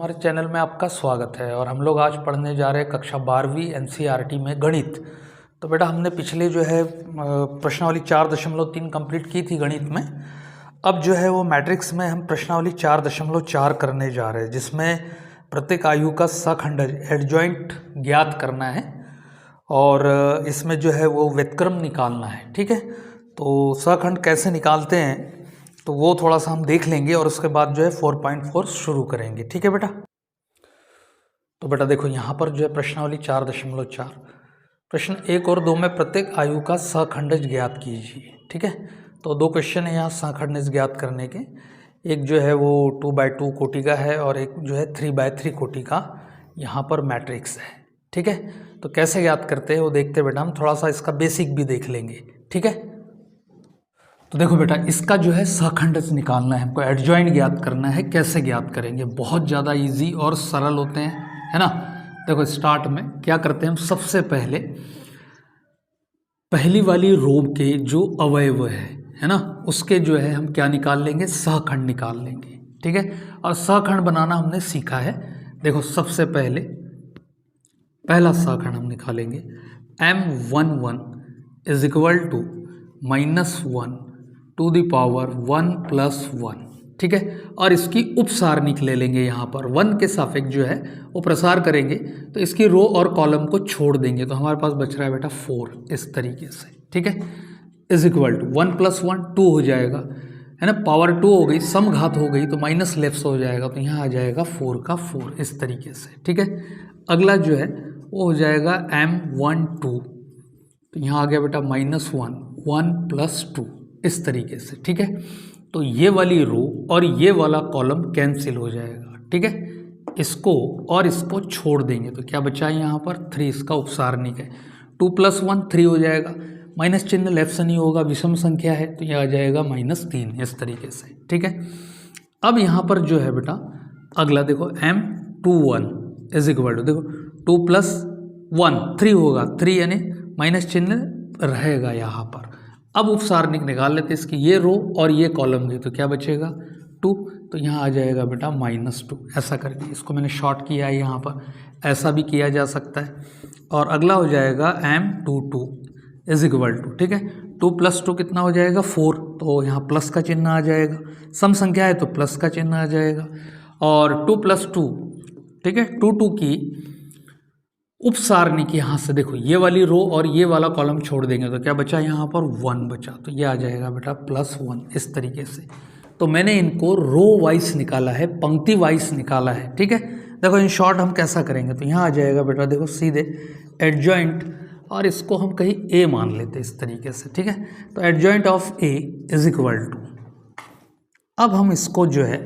हमारे चैनल में आपका स्वागत है और हम लोग आज पढ़ने जा रहे हैं कक्षा 12वीं एनसीईआरटी में गणित। तो बेटा हमने पिछले जो है प्रश्नावली 4.3 कंप्लीट की थी गणित में। अब जो है वो मैट्रिक्स में हम प्रश्नावली 4.4 करने जा रहे हैं, जिसमें प्रत्येक आयु का सखंडज एडजॉइंट ज्ञात करना है और इसमें जो है वो व्युत्क्रम निकालना है। ठीक है, तो सखंड कैसे निकालते हैं तो वो थोड़ा सा हम देख लेंगे और उसके बाद जो है 4.4 शुरू करेंगे। ठीक है बेटा, तो बेटा देखो यहाँ पर जो है प्रश्नावली 4.4 प्रश्न 1 और 2 में प्रत्येक आयु का सखंडज ज्ञात कीजिए। ठीक है, तो दो क्वेश्चन है यहाँ सखंडज ज्ञात करने के। एक जो है वो 2x2 कोटि का है और एक जो है 3x3 कोटि का यहाँ पर मैट्रिक्स है। ठीक है, तो कैसे ज्ञात करते हैं वो देखते बेटा, हम थोड़ा सा इसका बेसिक भी देख लेंगे। ठीक है, तो देखो बेटा इसका जो है सखंडज निकालना है हमको, एडजॉइंट ज्ञात करना है। कैसे ज्ञात करेंगे, बहुत ज़्यादा इजी और सरल होते हैं, है ना। देखो स्टार्ट में क्या करते हैं हम, सबसे पहले पहली वाली रो के जो अवयव है ना, उसके जो है हम क्या निकाल लेंगे, सहखंड निकाल लेंगे। ठीक है, और सहखंड बनाना हमने सीखा है। देखो सबसे पहले पहला सहखंड हम निकालेंगे, M11 is equal to -1 to the power 1 + 1। ठीक है, और इसकी उपसारणिक ले लेंगे। यहाँ पर 1 के सापेक्ष जो है वो प्रसार करेंगे तो इसकी रो और कॉलम को छोड़ देंगे, तो हमारे पास बच रहा है बेटा 4 इस तरीके से। ठीक है, इज इक्वल टू 1 + 1 2 हो जाएगा, है ना। पावर 2 हो गई, समघात हो गई तो माइनस लेफ्ट हो जाएगा, तो यहाँ आ जाएगा 4 का 4 इस तरीके से। ठीक है, अगला जो है वो हो जाएगा M12, तो यहाँ आ गया बेटा -1 1 + 2 इस तरीके से। ठीक है, तो ये वाली रो और ये वाला कॉलम कैंसिल हो जाएगा। ठीक है, इसको और इसको छोड़ देंगे तो क्या बचा है यहाँ पर 3, इसका उपसारणिक है। 2 + 1 3 हो जाएगा, माइनस चिन्ह लेफ्ट से नहीं होगा, विषम संख्या है तो यह आ जाएगा -3 इस तरीके से। ठीक है, अब यहाँ पर जो है बेटा अगला देखो M21 इज इक्वल टू, देखो 2 + 1 3 होगा, 3 यानी माइनस चिन्ह रहेगा यहाँ पर। अब उपसारणिक निकाल लेते इसकी, ये रो और ये कॉलम गई तो क्या बचेगा 2, तो यहाँ आ जाएगा बेटा -2 ऐसा करके। इसको मैंने शॉर्ट किया है यहाँ पर, ऐसा भी किया जा सकता है। और अगला हो जाएगा M22 इज इक्वल टू, ठीक है 2 + 2 कितना हो जाएगा 4, तो यहाँ प्लस का चिन्ह आ जाएगा, सम संख्या है तो प्लस का चिन्ह आ जाएगा। और 2 + 2, ठीक है 2 की उपसारणिक यहाँ से देखो ये वाली रो और ये वाला कॉलम छोड़ देंगे तो क्या बचा यहाँ पर 1 बचा, तो ये आ जाएगा बेटा +1 इस तरीके से। तो मैंने इनको रो वाइज निकाला है, पंक्ति वाइज निकाला है। ठीक है, देखो इन शॉर्ट हम कैसा करेंगे, तो यहाँ आ जाएगा बेटा देखो सीधे एडजॉइंट, और इसको हम कहीं A मान लेते हैं इस तरीके से। ठीक है, तो adjoint of A is equal to, अब हम इसको जो है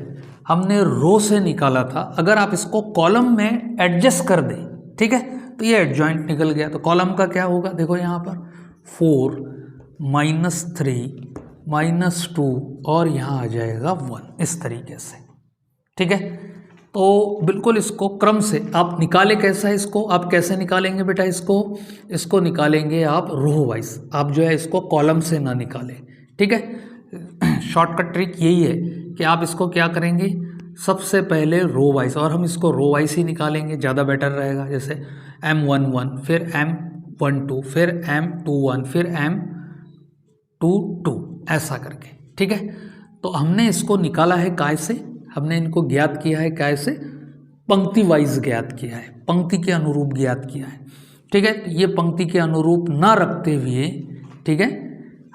हमने रो से निकाला था, अगर आप इसको कॉलम में एडजस्ट कर दें, ठीक है, तो ये एडजॉइंट निकल गया। तो कॉलम का क्या होगा, देखो यहाँ पर 4 -3 -2 और यहाँ आ जाएगा 1 इस तरीके से। ठीक है, तो बिल्कुल इसको क्रम से आप निकाले। कैसा है इसको, आप कैसे निकालेंगे बेटा, इसको निकालेंगे आप रो वाइज, आप जो है इसको कॉलम से ना निकालें। ठीक है, शॉर्टकट ट्रिक यही है कि आप इसको क्या करेंगे, सबसे पहले रो वाइज, और हम इसको रो वाइज ही निकालेंगे, ज़्यादा बेटर रहेगा। जैसे M11 फिर M12 फिर M21 फिर M22 ऐसा करके। ठीक है, तो हमने इसको निकाला है काय से, हमने इनको ज्ञात किया है काय से, पंक्ति वाइज ज्ञात किया है, पंक्ति के अनुरूप ज्ञात किया है। ठीक है, ये पंक्ति के अनुरूप ना रखते हुए, ठीक है,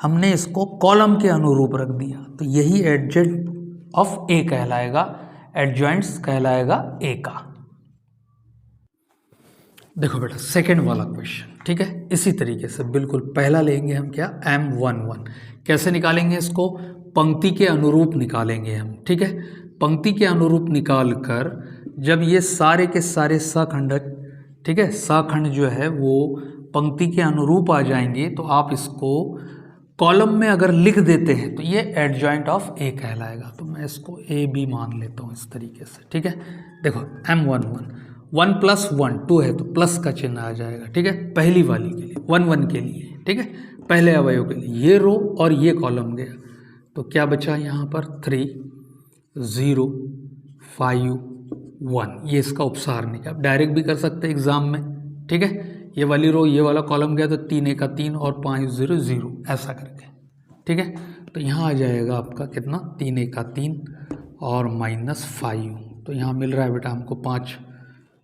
हमने इसको कॉलम के अनुरूप रख दिया, तो यही एडजॉइंट ऑफ A कहलाएगा, एडजॉइंट्स कहलाएगा A का। देखो बेटा सेकंड वाला क्वेश्चन, ठीक है, इसी तरीके से बिल्कुल पहला लेंगे हम क्या, M11 कैसे निकालेंगे इसको, पंक्ति के अनुरूप निकालेंगे हम। ठीक है, पंक्ति के अनुरूप निकाल कर जब ये सारे के सारे सखंड, ठीक है, सखंड जो है वो पंक्ति के अनुरूप आ जाएंगे, तो आप इसको कॉलम में अगर लिख देते हैं तो ये एडजॉइंट ऑफ A कहलाएगा। तो मैं इसको A B मान लेता हूँ इस तरीके से। ठीक है, देखो M11 1 + 1 2 है तो प्लस का चिन्ह आ जाएगा। ठीक है, पहली वाली के लिए 1 1 के लिए, ठीक है, पहले अवयव के लिए ये रो और ये कॉलम गया, तो क्या बचा यहाँ पर 3 0 5 1, ये इसका उपसारणिक है। आप डायरेक्ट भी कर सकते हैं एग्जाम में, ठीक है। ये वाली रो ये वाला कॉलम गया तो 3 1 3 और 5 0 0 ऐसा करके, ठीक है। तो यहाँ आ जाएगा आपका कितना, 3 1 3 और -5, तो यहाँ मिल रहा है बेटा हमको 5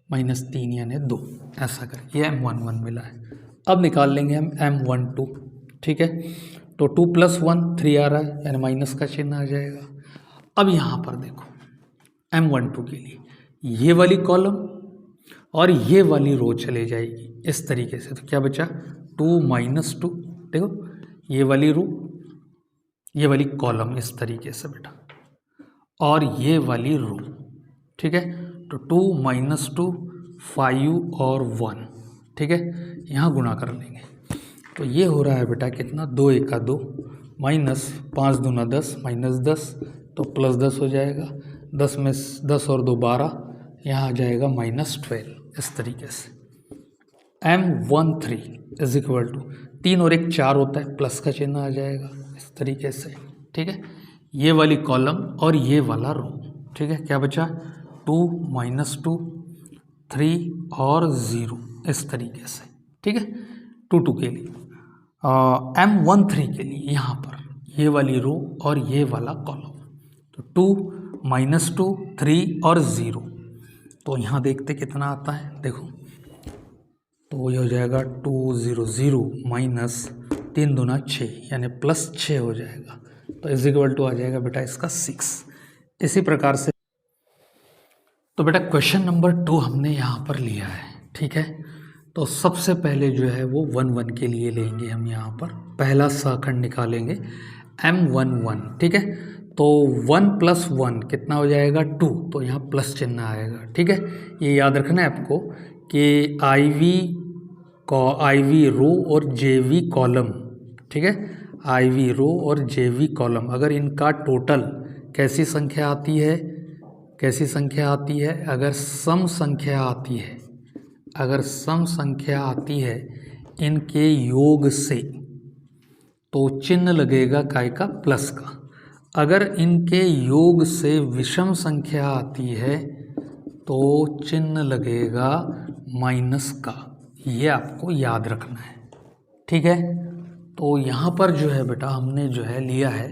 -3 यानी 2, ऐसा करके ये M11 मिला है। अब निकाल लेंगे हम M12, ठीक है। तो 2 + 1 3 आ रहा है यानी माइनस का चिन्ह आ जाएगा। अब यहाँ पर देखो M12 के लिए ये वाली कॉलम और ये वाली रो चले जाएगी इस तरीके से, तो क्या बचा 2 - 2, देखो ये वाली रो ये वाली कॉलम इस तरीके से बेटा, और ये वाली रो, ठीक है। तो 2 - 2 5 और 1, ठीक है, यहाँ गुणा कर लेंगे तो ये हो रहा है बेटा कितना, 2 1 2 -5 दूना 10 -10 तो +10 हो जाएगा, 10 में 10 और 2 12, यहाँ आ जाएगा -12 इस तरीके से। M13 = 3 और 1 4 होता है, प्लस का चिन्ह आ जाएगा इस तरीके से, ठीक है। ये वाली कॉलम और ये वाला रो, ठीक है। क्या बचा 2 - 2 3 और 0 इस तरीके से, ठीक है। 2 2 के लिए M13 के लिए यहाँ पर ये वाली रो और ये वाला कॉलम, तो 2 - 2 3 और 0, तो यहाँ देखते कितना आता है, देखो तो ये हो जाएगा 2 0 0 -3 दूना 6 यानी +6 हो जाएगा, तो = आ जाएगा बेटा इसका 6। इसी प्रकार से तो बेटा क्वेश्चन नंबर 2 हमने यहाँ पर लिया है, ठीक है। तो सबसे पहले जो है वो 1 1 के लिए लेंगे हम, यहाँ पर पहला सहखंड निकालेंगे M11, ठीक है। तो 1 + 1 कितना हो जाएगा 2, तो यहाँ प्लस चिन्ह आएगा, ठीक है। ये याद रखना है आपको कि IV रो और JV कॉलम, ठीक है, IV रो और JV कॉलम अगर इनका टोटल कैसी संख्या आती है, कैसी संख्या आती है, अगर सम संख्या आती है, अगर सम संख्या आती है इनके योग से तो चिन्ह लगेगा काय का, प्लस का। अगर इनके योग से विषम संख्या आती है तो चिन्ह लगेगा माइनस का, ये आपको याद रखना है, ठीक है। तो यहाँ पर जो है बेटा हमने जो है लिया है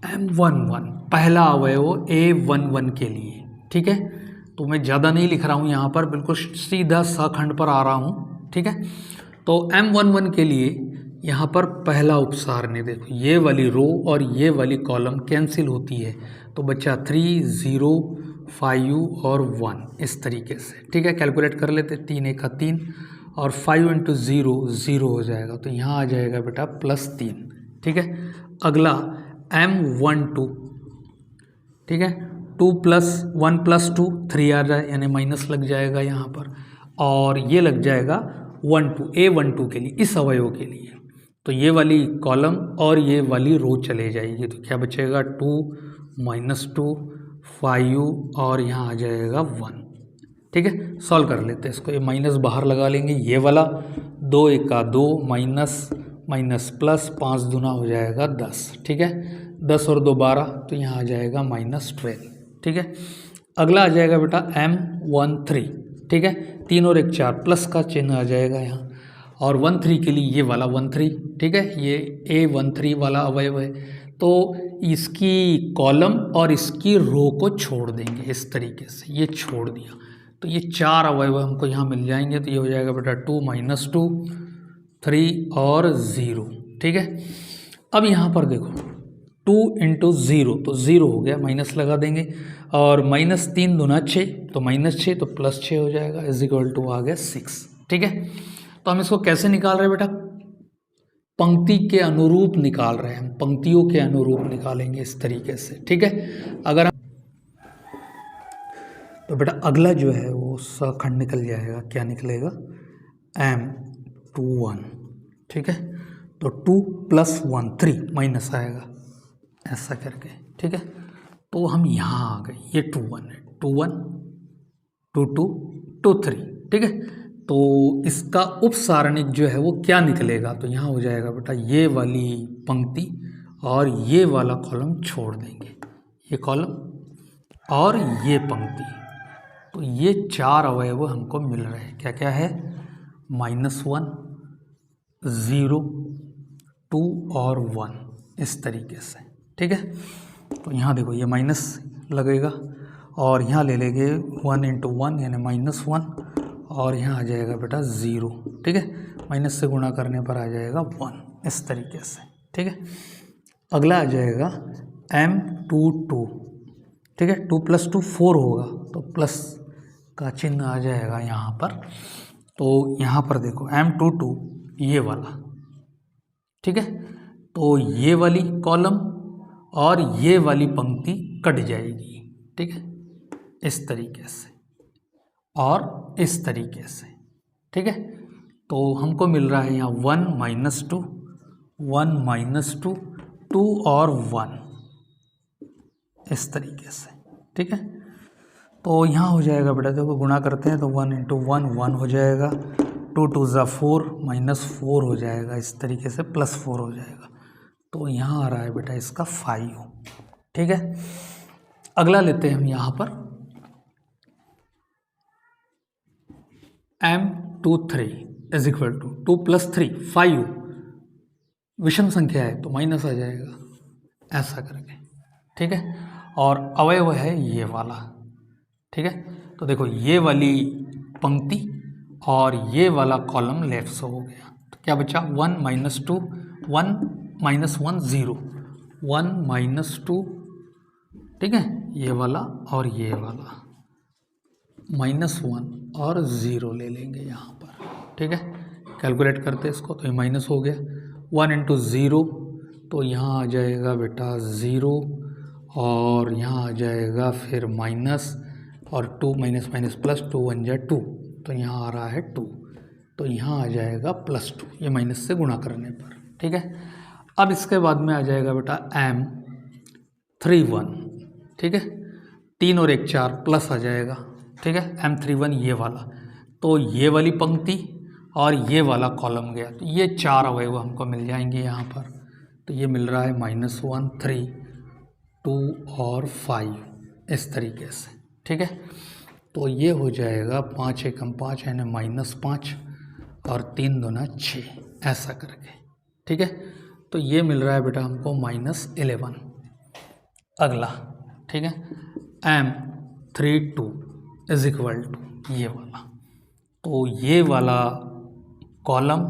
M11 पहला अवयव A11 के लिए, ठीक है। तो मैं ज़्यादा नहीं लिख रहा हूँ यहाँ पर, बिल्कुल सीधा सहखंड पर आ रहा हूँ, ठीक है। तो M11 के लिए यहाँ पर पहला उपसारणी, देखो ये वाली रो और ये वाली कॉलम कैंसिल होती है तो बच्चा 3 0 5 और 1 इस तरीके से, ठीक है। कैलकुलेट कर लेते, 3 1 3 और 5 × 0 0 हो जाएगा, तो यहाँ आ जाएगा बेटा +3, ठीक है। अगला M12, ठीक है, 2 + 1 + 2 3 आ जाए यानी माइनस लग जाएगा यहाँ पर, और ये लग जाएगा 12 A12 के लिए, इस अवयव के लिए। तो ये वाली कॉलम और ये वाली रो चले जाएगी, तो क्या बचेगा 2 - 2 5 और यहाँ आ जाएगा 1, ठीक है। सॉल्व कर लेते हैं इसको, ये माइनस बाहर लगा लेंगे, ये वाला 2 1 2 माइनस प्लस 5 दूना हो जाएगा 10, ठीक है। 10 और 2 12, तो यहाँ आ जाएगा -12, ठीक है। अगला आ जाएगा बेटा M13, ठीक है, 3 और 1 4 प्लस का चिन्ह आ जाएगा यहाँ, और 13 के लिए ये वाला 13, ठीक है, ये A13 वाला अवयव है, तो इसकी कॉलम और इसकी रो को छोड़ देंगे इस तरीके से, ये छोड़ दिया तो ये 4 अवयव हमको यहाँ मिल जाएंगे, तो ये हो जाएगा बेटा 2 - 2 3 और 0, ठीक है। अब यहाँ पर देखो 2 × 0 तो 0 हो गया, माइनस लगा देंगे, और -3 दूना 6 तो -6 तो +6 हो जाएगा, = आ गया 6, ठीक है। तो हम इसको कैसे निकाल रहे हैं बेटा, पंक्ति के अनुरूप निकाल रहे हैं हम, पंक्तियों के अनुरूप निकालेंगे इस तरीके से, ठीक है। अगर हम तो बेटा अगला जो है वो सहखंड निकल जाएगा, क्या निकलेगा M21, ठीक है। तो 2 + 1 3 माइनस आएगा ऐसा करके, ठीक है। तो हम यहाँ आ गए, ये 2 1 है, 2 1 2 2 2 3, ठीक है। तो इसका उपसारणिक जो है वो क्या निकलेगा, तो यहाँ हो जाएगा बेटा ये वाली पंक्ति और ये वाला कॉलम छोड़ देंगे, ये कॉलम और ये पंक्ति, तो ये 4 अवयव हमको मिल रहे हैं। क्या क्या है? -1, 0, 2 और 1, इस तरीके से। ठीक है, तो यहाँ देखो ये माइनस लगेगा और यहाँ ले लेंगे 1 × 1 यानी -1 और यहाँ आ जाएगा बेटा 0। ठीक है, माइनस से गुणा करने पर आ जाएगा 1, इस तरीके से। ठीक है, अगला आ जाएगा M22। ठीक है, 2 + 2 4 होगा तो प्लस का चिन्ह आ जाएगा यहाँ पर। तो यहाँ पर देखो M22 ये वाला। ठीक है, तो ये वाली कॉलम और ये वाली पंक्ति कट जाएगी। ठीक है, इस तरीके से और इस तरीके से। ठीक है, तो हमको मिल रहा है यहाँ 1 - 2, 1 - 2, 2 और 1, इस तरीके से। ठीक है, तो यहाँ हो जाएगा बेटा, देखो गुणा करते हैं तो 1 × 1 1 हो जाएगा, 2 × 2 = 4, -4 हो जाएगा, इस तरीके से +4 हो जाएगा। तो यहाँ आ रहा है बेटा इसका 5। ठीक है, अगला लेते हैं हम यहाँ पर M23 = 2 + 3 5। विषम संख्या है तो माइनस आ जाएगा, ऐसा करके। ठीक है, और अवयव है ये वाला। ठीक है, तो देखो ये वाली पंक्ति और ये वाला कॉलम लेफ्ट से हो गया, तो क्या बचा? 1 - 2, 1 - 1 0, 1 - 2। ठीक है, ये वाला और ये वाला, -1 और 0 ले लेंगे यहाँ पर। ठीक है, कैलकुलेट करते हैं इसको तो ये माइनस हो गया। 1 × 0 तो यहाँ आ जाएगा बेटा 0 और यहाँ आ जाएगा फिर माइनस और 2 - -+2 = 1 = 2, तो यहाँ आ रहा है 2, तो यहाँ आ जाएगा +2, ये माइनस से गुणा करने पर। ठीक है, अब इसके बाद में आ जाएगा बेटा M31। ठीक है, 3 और 1 4 प्लस आ जाएगा। ठीक है, M31 ये वाला, तो ये वाली पंक्ति और ये वाला कॉलम गया, तो ये 4 अवयव हमको मिल जाएंगे यहाँ पर। तो ये मिल रहा है -1 3 2 और 5, इस तरीके से। ठीक है, तो ये हो जाएगा 5 × 5 यानी -5 और 3 दूना 6, ऐसा करके। ठीक है, तो ये मिल रहा है बेटा हमको -11। अगला, ठीक है, M32 = ये वाला, तो ये वाला कॉलम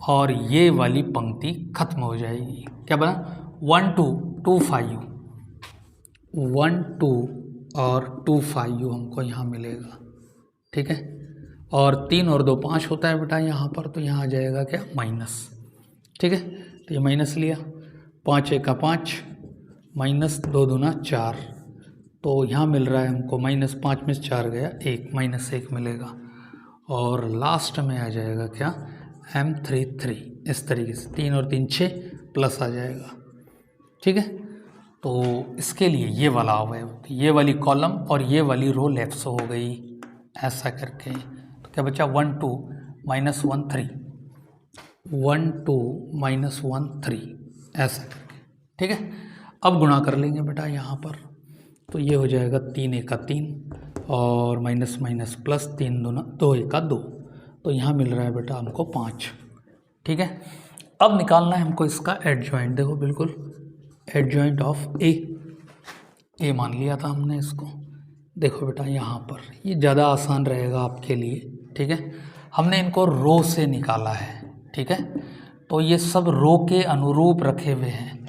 और ये वाली पंक्ति खत्म हो जाएगी। क्या बना? 1 2 2 5, 1 2 और 2 5 हमको यहाँ मिलेगा। ठीक है, और 3 और 2 5 होता है बेटा यहाँ पर, तो यहाँ आ जाएगा क्या? माइनस। ठीक है, तो ये माइनस लिया, 5 × 1 = 5, -2 दूना 4, तो यहाँ मिल रहा है हमको -5 में से 4 गया 1, -1 मिलेगा। और लास्ट में आ जाएगा क्या? M33, इस तरीके से 3 और 3 6 प्लस आ जाएगा। ठीक है, तो इसके लिए ये वाला अवयव, ये वाली कॉलम और ये वाली रो लेफ्ट से हो गई, ऐसा करके। तो क्या बचा? 1 2 -1 3, 1 2 -1 3, ऐसा करके। ठीक है, अब गुणा कर लेंगे बेटा यहाँ पर, तो ये हो जाएगा 3 × 1 = 3 और माइनस माइनस प्लस 3 दूना 2 × 1 = 2, तो यहाँ मिल रहा है बेटा हमको 5। ठीक है, अब निकालना है हमको इसका एडजॉइंट। देखो बिल्कुल एडजॉइंट ऑफ ए मान लिया था हमने इसको। देखो बेटा यहाँ पर ये ज़्यादा आसान रहेगा आपके लिए। ठीक है, हमने इनको रो से निकाला है। ठीक है, तो ये सब रो के अनुरूप रखे हुए हैं,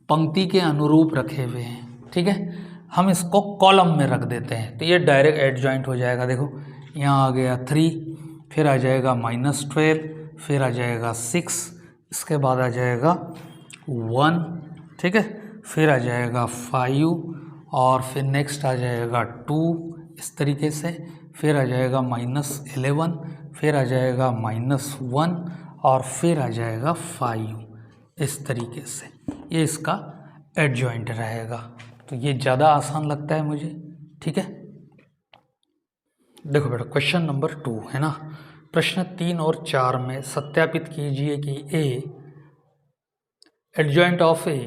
पंक्ति के अनुरूप रखे हुए हैं। ठीक है, हम इसको कॉलम में रख देते हैं तो ये डायरेक्ट एडजॉइंट हो जाएगा। देखो यहाँ आ गया 3, फिर आ जाएगा -12, फिर आ जाएगा 6, इसके बाद आ जाएगा 1, ठीक है, फिर आ जाएगा 5 और फिर नेक्स्ट आ जाएगा 2, इस तरीके से, फिर आ जाएगा -11, फिर आ जाएगा -1 और फिर आ जाएगा 5, इस तरीके से ये इसका एडजॉइंट रहेगा। तो ये ज़्यादा आसान लगता है मुझे। ठीक है, देखो बेटा क्वेश्चन नंबर 2 है ना, प्रश्न 3 और 4 में सत्यापित कीजिए कि ए एडजॉइंट ऑफ ए,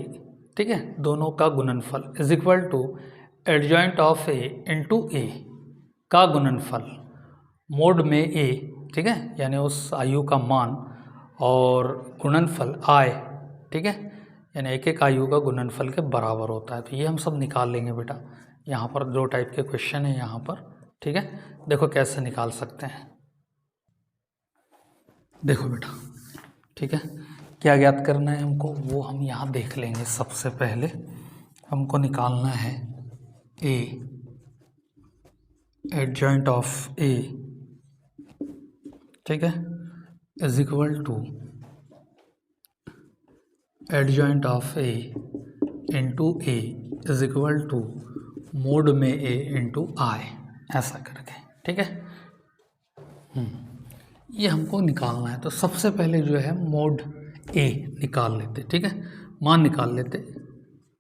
ठीक है, दोनों का गुणनफल is equal to adjoint of A into A का गुणनफल मोड में ए, ठीक है, यानी उस आयु का मान, और गुणनफल आय, ठीक है, यानी एक एक आयु का गुणनफल के बराबर होता है। तो ये हम सब निकाल लेंगे बेटा। यहाँ पर 2 टाइप के क्वेश्चन है यहाँ पर, ठीक है। देखो कैसे निकाल सकते हैं। देखो बेटा, ठीक है, क्या ज्ञात करना है हमको वो हम यहाँ देख लेंगे। सबसे पहले हमको निकालना है ए, एडजॉइंट ऑफ ए, ठीक है, is equal to adjoint of A into A is equal to mod में ए इंटू आई, ऐसा करके, ठीक है। ये हमको निकालना है। तो सबसे पहले जो है मोड ए निकाल लेते, ठीक है, मान निकाल लेते।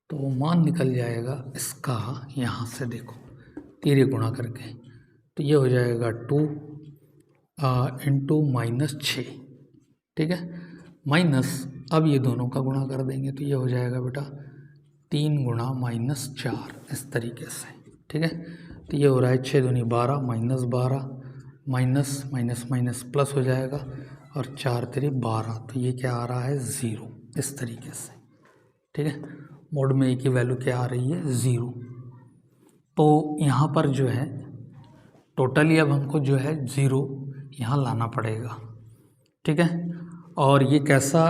तो मान निकल जाएगा इसका, यहाँ से देखो तीरे गुणा करके, तो ये हो जाएगा 2 इंटू -6, ठीक है, माइनस, अब ये दोनों का गुणा कर देंगे तो ये हो जाएगा बेटा 3 गुणा -4, इस तरीके से, ठीक है। तो ये हो रहा है 6 दूनी 12, -12, माइनस माइनस माइनस प्लस हो जाएगा, और 4 तेरे 12, तो ये क्या आ रहा है 0, इस तरीके से, ठीक है। मोड में ए की वैल्यू क्या आ रही है 0। तो यहाँ पर जो है टोटली अब हमको जो है 0 यहाँ लाना पड़ेगा, ठीक है। और ये कैसा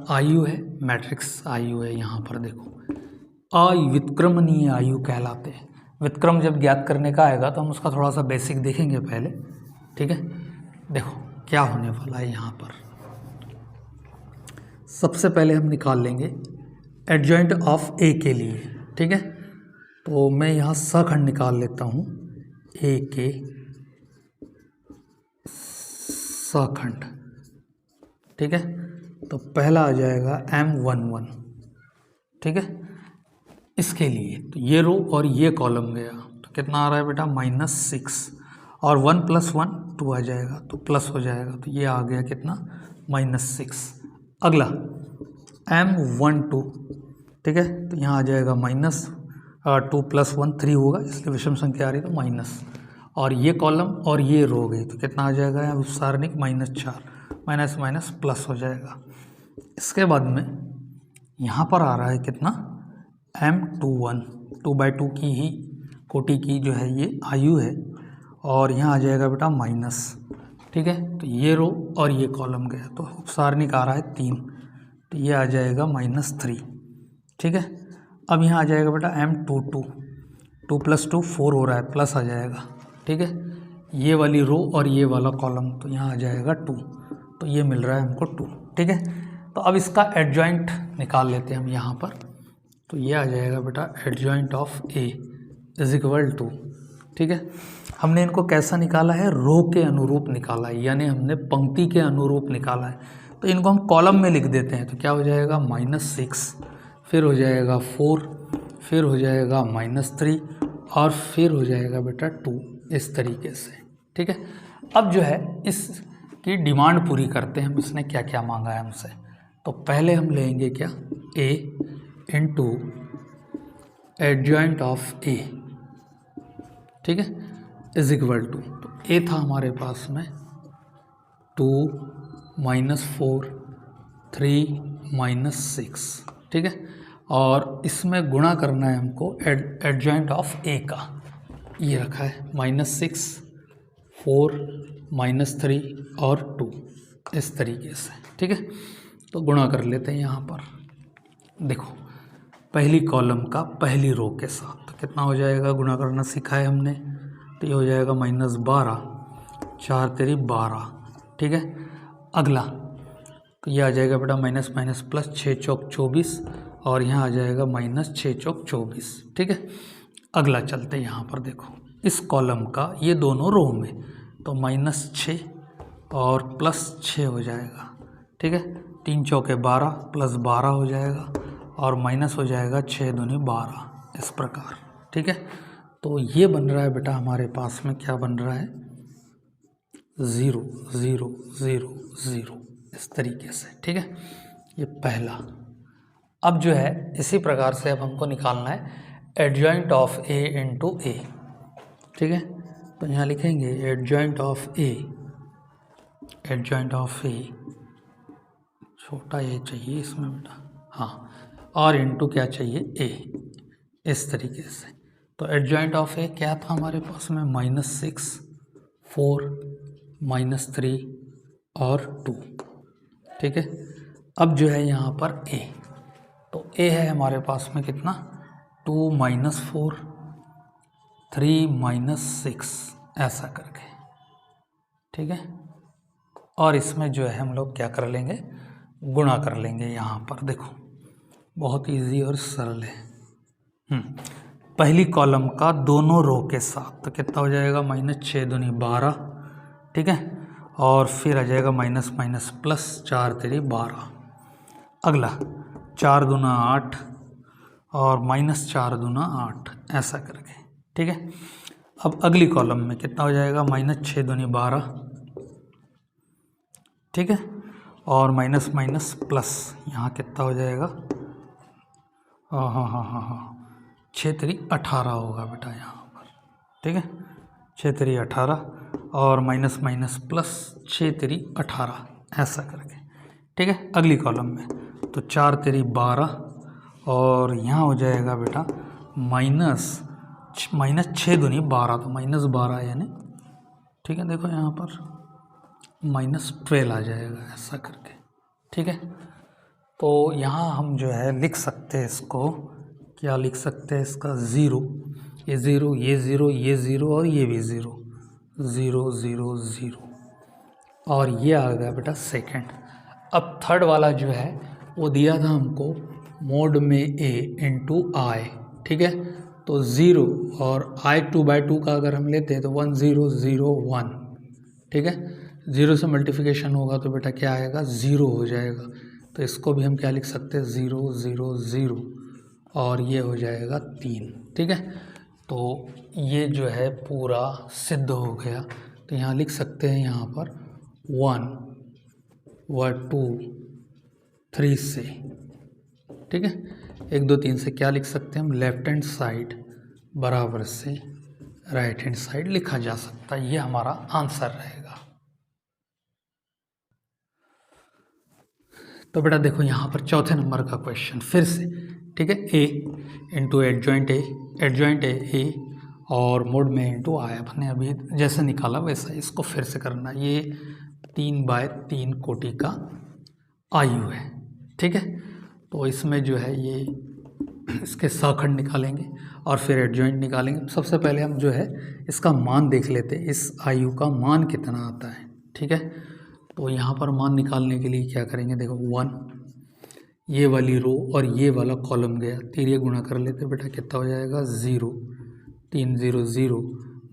आयु है, मैट्रिक्स आयु है। यहाँ पर देखो अव्युत्क्रमणीय आयु कहलाते हैं। व्युत्क्रम जब ज्ञात करने का आएगा तो हम उसका थोड़ा सा बेसिक देखेंगे पहले, ठीक है। देखो क्या होने वाला है यहाँ पर। सबसे पहले हम निकाल लेंगे एडजॉइंट ऑफ ए के लिए, ठीक है। तो मैं यहाँ सखंड निकाल लेता हूँ, ए के सखंड, ठीक है। तो पहला आ जाएगा M11, ठीक है, इसके लिए। तो ये रो और ये कॉलम गया, तो कितना आ रहा है बेटा -6, और 1 + 1 2 आ जाएगा, तो प्लस हो जाएगा, तो ये आ गया कितना -6। अगला M12, ठीक है, तो यहाँ आ जाएगा -2 + 1 3 होगा, इसलिए विषम संख्या आ रही तो माइनस, और ये कॉलम और ये रो गई, तो कितना आ जाएगा यहाँ सारणिक -4, माइनस माइनस प्लस हो जाएगा। इसके बाद में यहाँ पर आ रहा है कितना M21, 2/2 की ही कोटि की जो है ये आयु है, और यहाँ आ जाएगा बेटा माइनस, ठीक है। तो ये रो और ये कॉलम गया, तो सारणिक आ रहा है 3, तो ये आ जाएगा -3, ठीक है। अब यहाँ आ जाएगा बेटा M22, 2 + 2 4 हो रहा है, प्लस आ जाएगा, ठीक है। ये वाली रो और ये वाला कॉलम, तो यहाँ आ जाएगा 2, तो ये मिल रहा है हमको 2, ठीक है। तो अब इसका एडजॉइंट निकाल लेते हैं हम यहाँ पर। तो ये आ जाएगा बेटा adjoint of A is equal to, ठीक है, हमने इनको कैसा निकाला है, रो के अनुरूप निकाला है, यानी हमने पंक्ति के अनुरूप निकाला है। तो इनको हम कॉलम में लिख देते हैं, तो क्या हो जाएगा -6, फिर हो जाएगा 4, फिर हो जाएगा -3, और फिर हो जाएगा बेटा 2, इस तरीके से, ठीक है। अब जो है इसकी डिमांड पूरी करते हैं हम, इसने क्या क्या मांगा है हमसे। तो पहले हम लेंगे क्या, ए इंटू एडजॉइंट ऑफ ए, ठीक है, इज इक्वल टू, तो ए था हमारे पास में 2 -4 3 -6, ठीक है, और इसमें गुणा करना है हमको एडजॉइंट ऑफ ए का, ये रखा है -6 4 -3 और 2, इस तरीके से, ठीक है। तो गुणा कर लेते हैं यहाँ पर। देखो पहली कॉलम का पहली रो के साथ, तो कितना हो जाएगा, गुणा करना सीखा है हमने, तो ये हो जाएगा -12, 4 तेरी 12, ठीक है। अगला तो ये आ जाएगा बेटा माइनस माइनस प्लस, 6 चौक 24, और यहाँ आ जाएगा -6 चौक 24, ठीक है। अगला चलते यहाँ पर देखो इस कॉलम का ये दोनों रो में, तो -6 और +6 हो जाएगा, ठीक है। 3 चौके 12 + 12 हो जाएगा, और माइनस हो जाएगा 6 दूनी 12, इस प्रकार, ठीक है। तो ये बन रहा है बेटा हमारे पास में, क्या बन रहा है 0 0 0 0, इस तरीके से, ठीक है। ये पहला। अब जो है इसी प्रकार से अब हमको निकालना है adjoint of A into A, ठीक है। तो तो यहाँ लिखेंगे adjoint of A, adjoint of A, छोटा ए चाहिए इसमें बेटा, हाँ, और इनटू क्या चाहिए ए, इस तरीके से। तो एडजॉइंट ऑफ ए क्या था हमारे पास में, -6, 4, -3 और 2, ठीक है। अब जो है यहाँ पर ए, तो ए है हमारे पास में कितना, 2 - 4, 3 - 6, ऐसा करके, ठीक है। और इसमें जो है हम लोग क्या कर लेंगे, गुणा कर लेंगे। यहाँ पर देखो बहुत इजी और सरल है। पहली कॉलम का दोनों रो के साथ, तो कितना हो जाएगा, -6 दूनी 12, ठीक है। और फिर आ जाएगा माइनस माइनस प्लस, 4 तेरी 12। अगला 4 दूना 8 और -4 दूना 8, ऐसा करके, ठीक है। अब अगली कॉलम में कितना हो जाएगा, -6 दूनी 12, ठीक है। और माइनस माइनस प्लस, यहाँ कितना हो जाएगा, हाँ 6 तेरी 18 होगा बेटा यहाँ पर, ठीक है। 6 तेरी 18 और माइनस माइनस प्लस 6 तेरी 18, ऐसा करके, ठीक है। अगली कॉलम में तो 4 तेरी 12 और यहाँ हो जाएगा बेटा माइनस 6 दूनी 12, तो -12 यानी, ठीक है। देखो यहाँ पर -12 आ जाएगा, ऐसा करके, ठीक है। तो यहाँ हम जो है लिख सकते हैं इसको, क्या लिख सकते हैं इसका, 0, ये 0, ये 0, ये 0 और ये भी 0, 0 0 0, और ये आ गया बेटा सेकंड। अब थर्ड वाला जो है वो दिया था हमको मोड में a इंटू आई, ठीक है। तो 0 और i 2/2 का अगर हम लेते हैं तो 1 0 0 1, ठीक है। 0 से मल्टीप्लिकेशन होगा तो बेटा क्या आएगा, 0 हो जाएगा। तो इसको भी हम क्या लिख सकते हैं, 0 0 0, और ये हो जाएगा 3, ठीक है। तो ये जो है पूरा सिद्ध हो गया। तो यहाँ लिख सकते हैं, यहाँ पर 1 व 2 3 से, ठीक है। 1 2 3 से क्या लिख सकते हैं हम, लेफ्ट हैंड साइड बराबर से राइट हैंड साइड लिखा जा सकता है। ये हमारा आंसर रहेगा। तो बेटा देखो यहाँ पर चौथे नंबर का क्वेश्चन फिर से, ठीक है। a इंटू एडजॉइंट ए और मोड में इंटू आई, अपने अभी जैसे निकाला वैसा इसको फिर से करना। ये 3/3 कोटि का आयु है, ठीक है। तो इसमें जो है ये इसके सहखंड निकालेंगे और फिर एडजॉइंट निकालेंगे। सबसे पहले हम जो है इसका मान देख लेते हैं, इस आयु का मान कितना आता है, ठीक है। तो यहाँ पर मान निकालने के लिए क्या करेंगे, देखो 1, ये वाली रो और ये वाला कॉलम गया, तिरिया गुणा कर लेते बेटा, कितना हो जाएगा 0, 3 0 0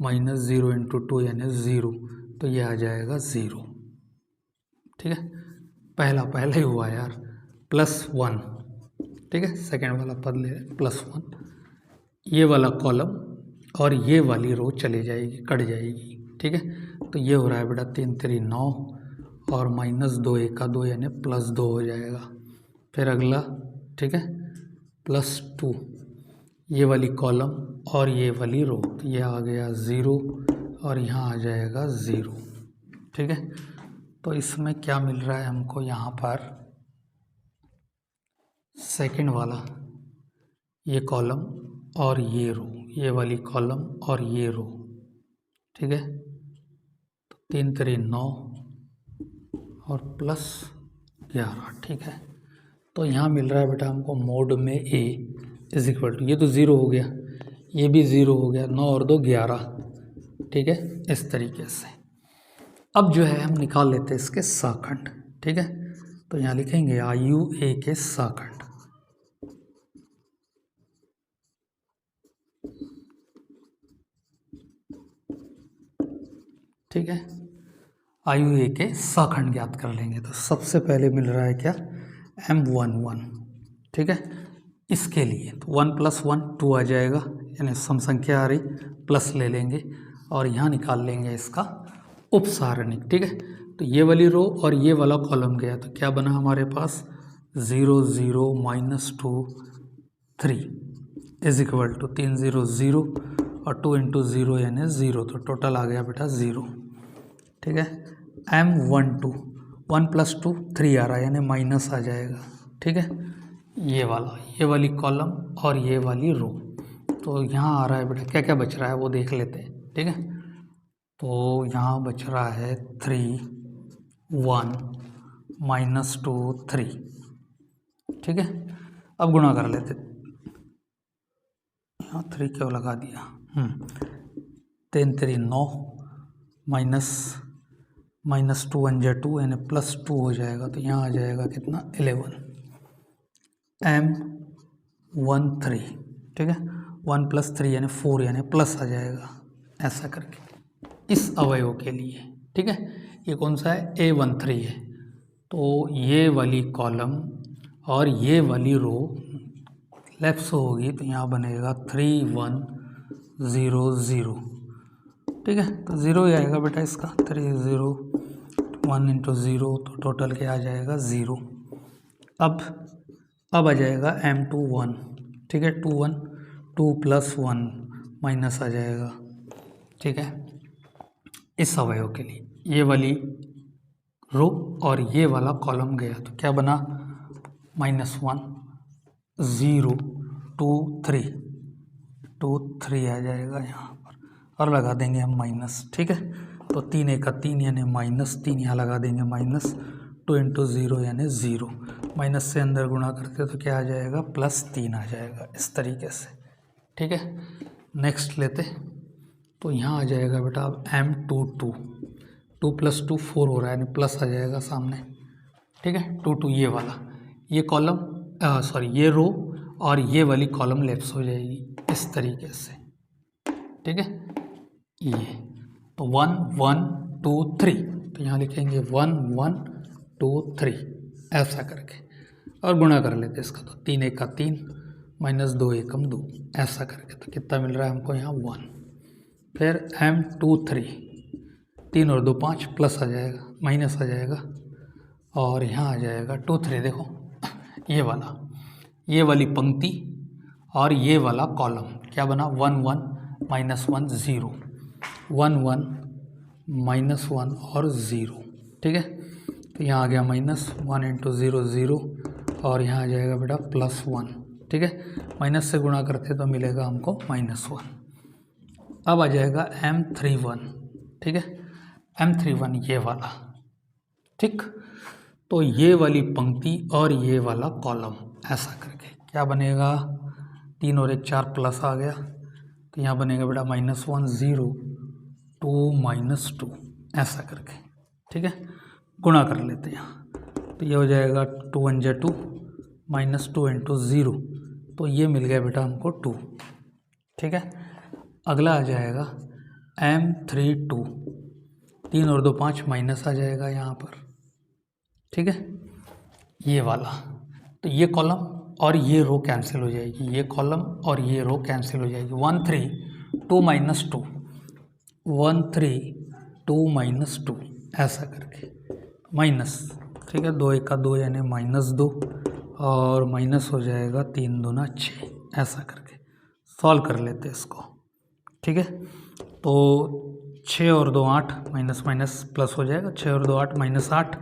-0 इंटू 2 यानी 0, तो ये आ जाएगा 0, ठीक है। पहला ही हुआ यार, +1, ठीक है। सेकेंड वाला पद ले +1, ये वाला कॉलम और ये वाली रो चली जाएगी, कट जाएगी, ठीक है। तो ये हो रहा है बेटा 3 3 9 और -2 1 का 2 यानी +2 हो जाएगा। फिर अगला, ठीक है, +2, ये वाली कॉलम और ये वाली रो, तो ये आ गया 0 और यहाँ आ जाएगा 0, ठीक है। तो इसमें क्या मिल रहा है हमको, यहाँ पर सेकंड वाला ये कॉलम और ये रो, ये वाली कॉलम और ये रो, ठीक है। तो 3 3 9 और +11, ठीक है। तो यहाँ मिल रहा है बेटा हमको मोड में a इज इक्वल टू, ये तो 0 हो गया, ये भी 0 हो गया, 9 और 2 11, ठीक है। इस तरीके से अब जो है हम निकाल लेते हैं इसके सहखंड, ठीक है। तो यहाँ लिखेंगे आयु a के सहखंड, ठीक है। आयु a के सहखंड ज्ञात कर लेंगे। तो सबसे पहले मिल रहा है क्या, M11, ठीक है। इसके लिए तो 1 + 1 2 आ जाएगा, यानी सम संख्या आ रही, प्लस ले लेंगे और यहाँ निकाल लेंगे इसका उपसारणिक, ठीक है। तो ये वाली रो और ये वाला कॉलम गया, तो क्या बना हमारे पास 0 0 -2 3 इज इक्वल टू 3 0 0 और 2 इंटू 0 यानी 0, तो टोटल आ गया बेटा 0। ठीक है, M12 1 + 2 3 आ रहा है यानी माइनस आ जाएगा। ठीक है, ये वाली कॉलम और ये वाली रो। तो यहाँ आ रहा है बेटा, क्या क्या बच रहा है वो देख लेते हैं। ठीक है, तो यहाँ बच रहा है 3 1 -2 3। ठीक है, अब गुणा कर लेते, यहाँ 3 क्यों लगा दिया, 3 3 9 माइनस 2 1 जा 2 यानी +2 हो जाएगा। तो यहाँ आ जाएगा कितना 11 M13। ठीक है, 1 + 3 यानी 4 यानी प्लस आ जाएगा, ऐसा करके इस अवयव के लिए। ठीक है, ये कौन सा है, A13 है। तो ये वाली कॉलम और ये वाली रो लेफ्ट से होगी, तो यहाँ बनेगा 3 1 0 0। ठीक है, तो 0 ही आएगा बेटा इसका, 3 0 1 इंटू 0, तो टोटल क्या आ जाएगा 0। अब आ जाएगा M21। ठीक है, 2 1 2 + 1 माइनस आ जाएगा। ठीक है, इस अवयव के लिए ये वाली रो और ये वाला कॉलम गया, तो क्या बना -1 0 2 3 2 3 आ जाएगा यहाँ पर, और लगा देंगे हम माइनस। ठीक है, तो 3 1 3 यानी -3, यहाँ लगा देंगे माइनस, 2 इंटू 0 यानी 0, माइनस से अंदर गुणा करते तो क्या आ जाएगा +3 आ जाएगा, इस तरीके से। ठीक है, नेक्स्ट लेते, तो यहाँ आ जाएगा बेटा अब M22 2 + 2 4 हो रहा है, यानी प्लस आ जाएगा सामने। ठीक है, 2 2 ये वाला, ये कॉलम सॉरी ये रो और ये वाली कॉलम लेफ्ट हो जाएगी इस तरीके से। ठीक है, ये तो 1 1 2 3, तो यहाँ लिखेंगे 1 1 2 3 ऐसा करके, और गुणा कर लेते इसका, तो 3 1 3 -2 1 2 ऐसा करके, तो कितना मिल रहा है हमको यहाँ 1। फिर M23 3 और 2 5 प्लस आ जाएगा, माइनस आ जाएगा, और यहाँ आ जाएगा 2 3। देखो ये वाली पंक्ति और ये वाला कॉलम क्या बना 1 1 -1 0 1 1 -1 और 0। ठीक है, तो यहाँ आ गया -1 इंटू 0 0, और यहाँ आ जाएगा बेटा +1। ठीक है, माइनस से गुणा करते तो मिलेगा हमको -1। अब आ जाएगा M31। ठीक है, M31 ये वाला। ठीक, तो ये वाली पंक्ति और ये वाला कॉलम ऐसा करके क्या बनेगा, 3 और 1 4 प्लस आ गया, तो यहाँ बनेगा बेटा -1 0 2 -2 ऐसा करके। ठीक है, गुणा कर लेते हैं यहाँ, तो ये हो जाएगा 2 1 जा 2 -2 इंटू 0, तो ये मिल गया बेटा हमको 2। ठीक है, अगला आ जाएगा M32 3 और 2 5 माइनस आ जाएगा यहाँ पर। ठीक है, ये वाला, तो ये कॉलम और ये रो कैंसिल हो जाएगी, ये कॉलम और ये रो कैंसिल हो जाएगी। 1 3 2 -2 1 3 2 -2 ऐसा करके माइनस। ठीक है, 2 1 2 यानी -2, और माइनस हो जाएगा 3 2 6 ऐसा करके सॉल्व कर लेते इसको। ठीक है, तो 6 और 2 8 माइनस माइनस प्लस हो जाएगा, 6 और 2 8 -8,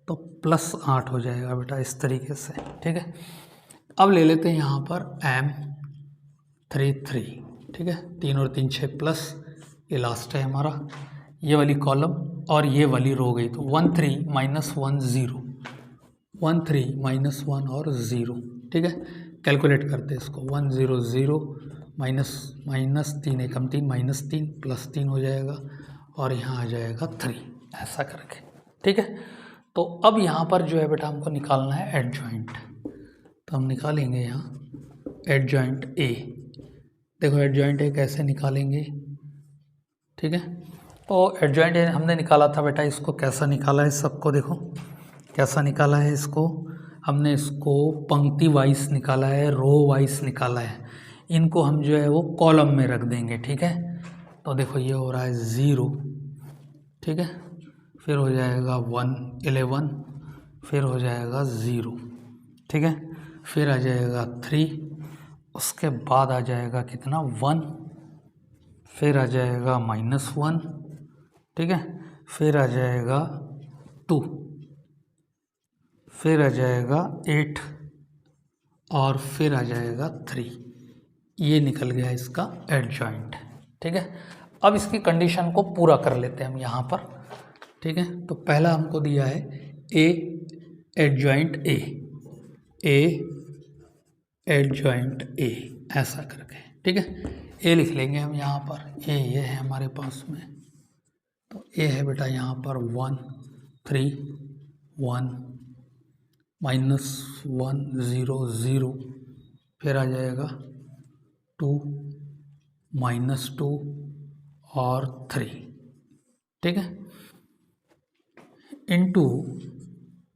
तो +8 हो जाएगा बेटा इस तरीके से। ठीक है, अब ले लेते हैं यहाँ पर M33। ठीक है, 3 और 3 6 प्लस, ये लास्ट है हमारा, ये वाली कॉलम और ये वाली रो गई, तो 1 3 -1 0 1 3 -1 और 0। ठीक है, कैलकुलेट करते हैं इसको, 1 0 0 माइनस 3 1 3 -3 +3 हो जाएगा, और यहाँ आ जाएगा 3 ऐसा करके। ठीक है, तो अब यहाँ पर जो है बेटा हमको निकालना है एडजॉइंट, तो हम निकालेंगे यहाँ एडजॉइंट ए। देखो एडजॉइंट ए कैसे निकालेंगे। ठीक है, तो एडजॉइंट ए हमने निकाला था बेटा, इसको कैसा निकाला है सबको देखो कैसा निकाला है इसको, हमने इसको पंक्ति वाइज निकाला है, रो वाइज निकाला है, इनको हम जो है वो कॉलम में रख देंगे। ठीक है, तो देखो ये हो रहा है 0। ठीक है, फिर हो जाएगा 1 11, फिर हो जाएगा 0। ठीक है, फिर आ जाएगा 3, उसके बाद आ जाएगा कितना 1, फिर आ जाएगा -1, ठीक है, फिर आ जाएगा 2, फिर आ जाएगा 8 और फिर आ जाएगा 3। ये निकल गया इसका एडजॉइंट, ठीक है। अब इसकी कंडीशन को पूरा कर लेते हैं हम यहाँ पर, ठीक है। तो पहला हमको दिया है ए एडजॉइंट ए एडजॉइंट ए, ऐसा करके, ठीक है। ए लिख लेंगे हम यहाँ पर, ये है हमारे पास में, तो ए है बेटा यहाँ पर 1 3 1 -1 0 0, फिर आ जाएगा 2 -2 और 3, ठीक है, इनटू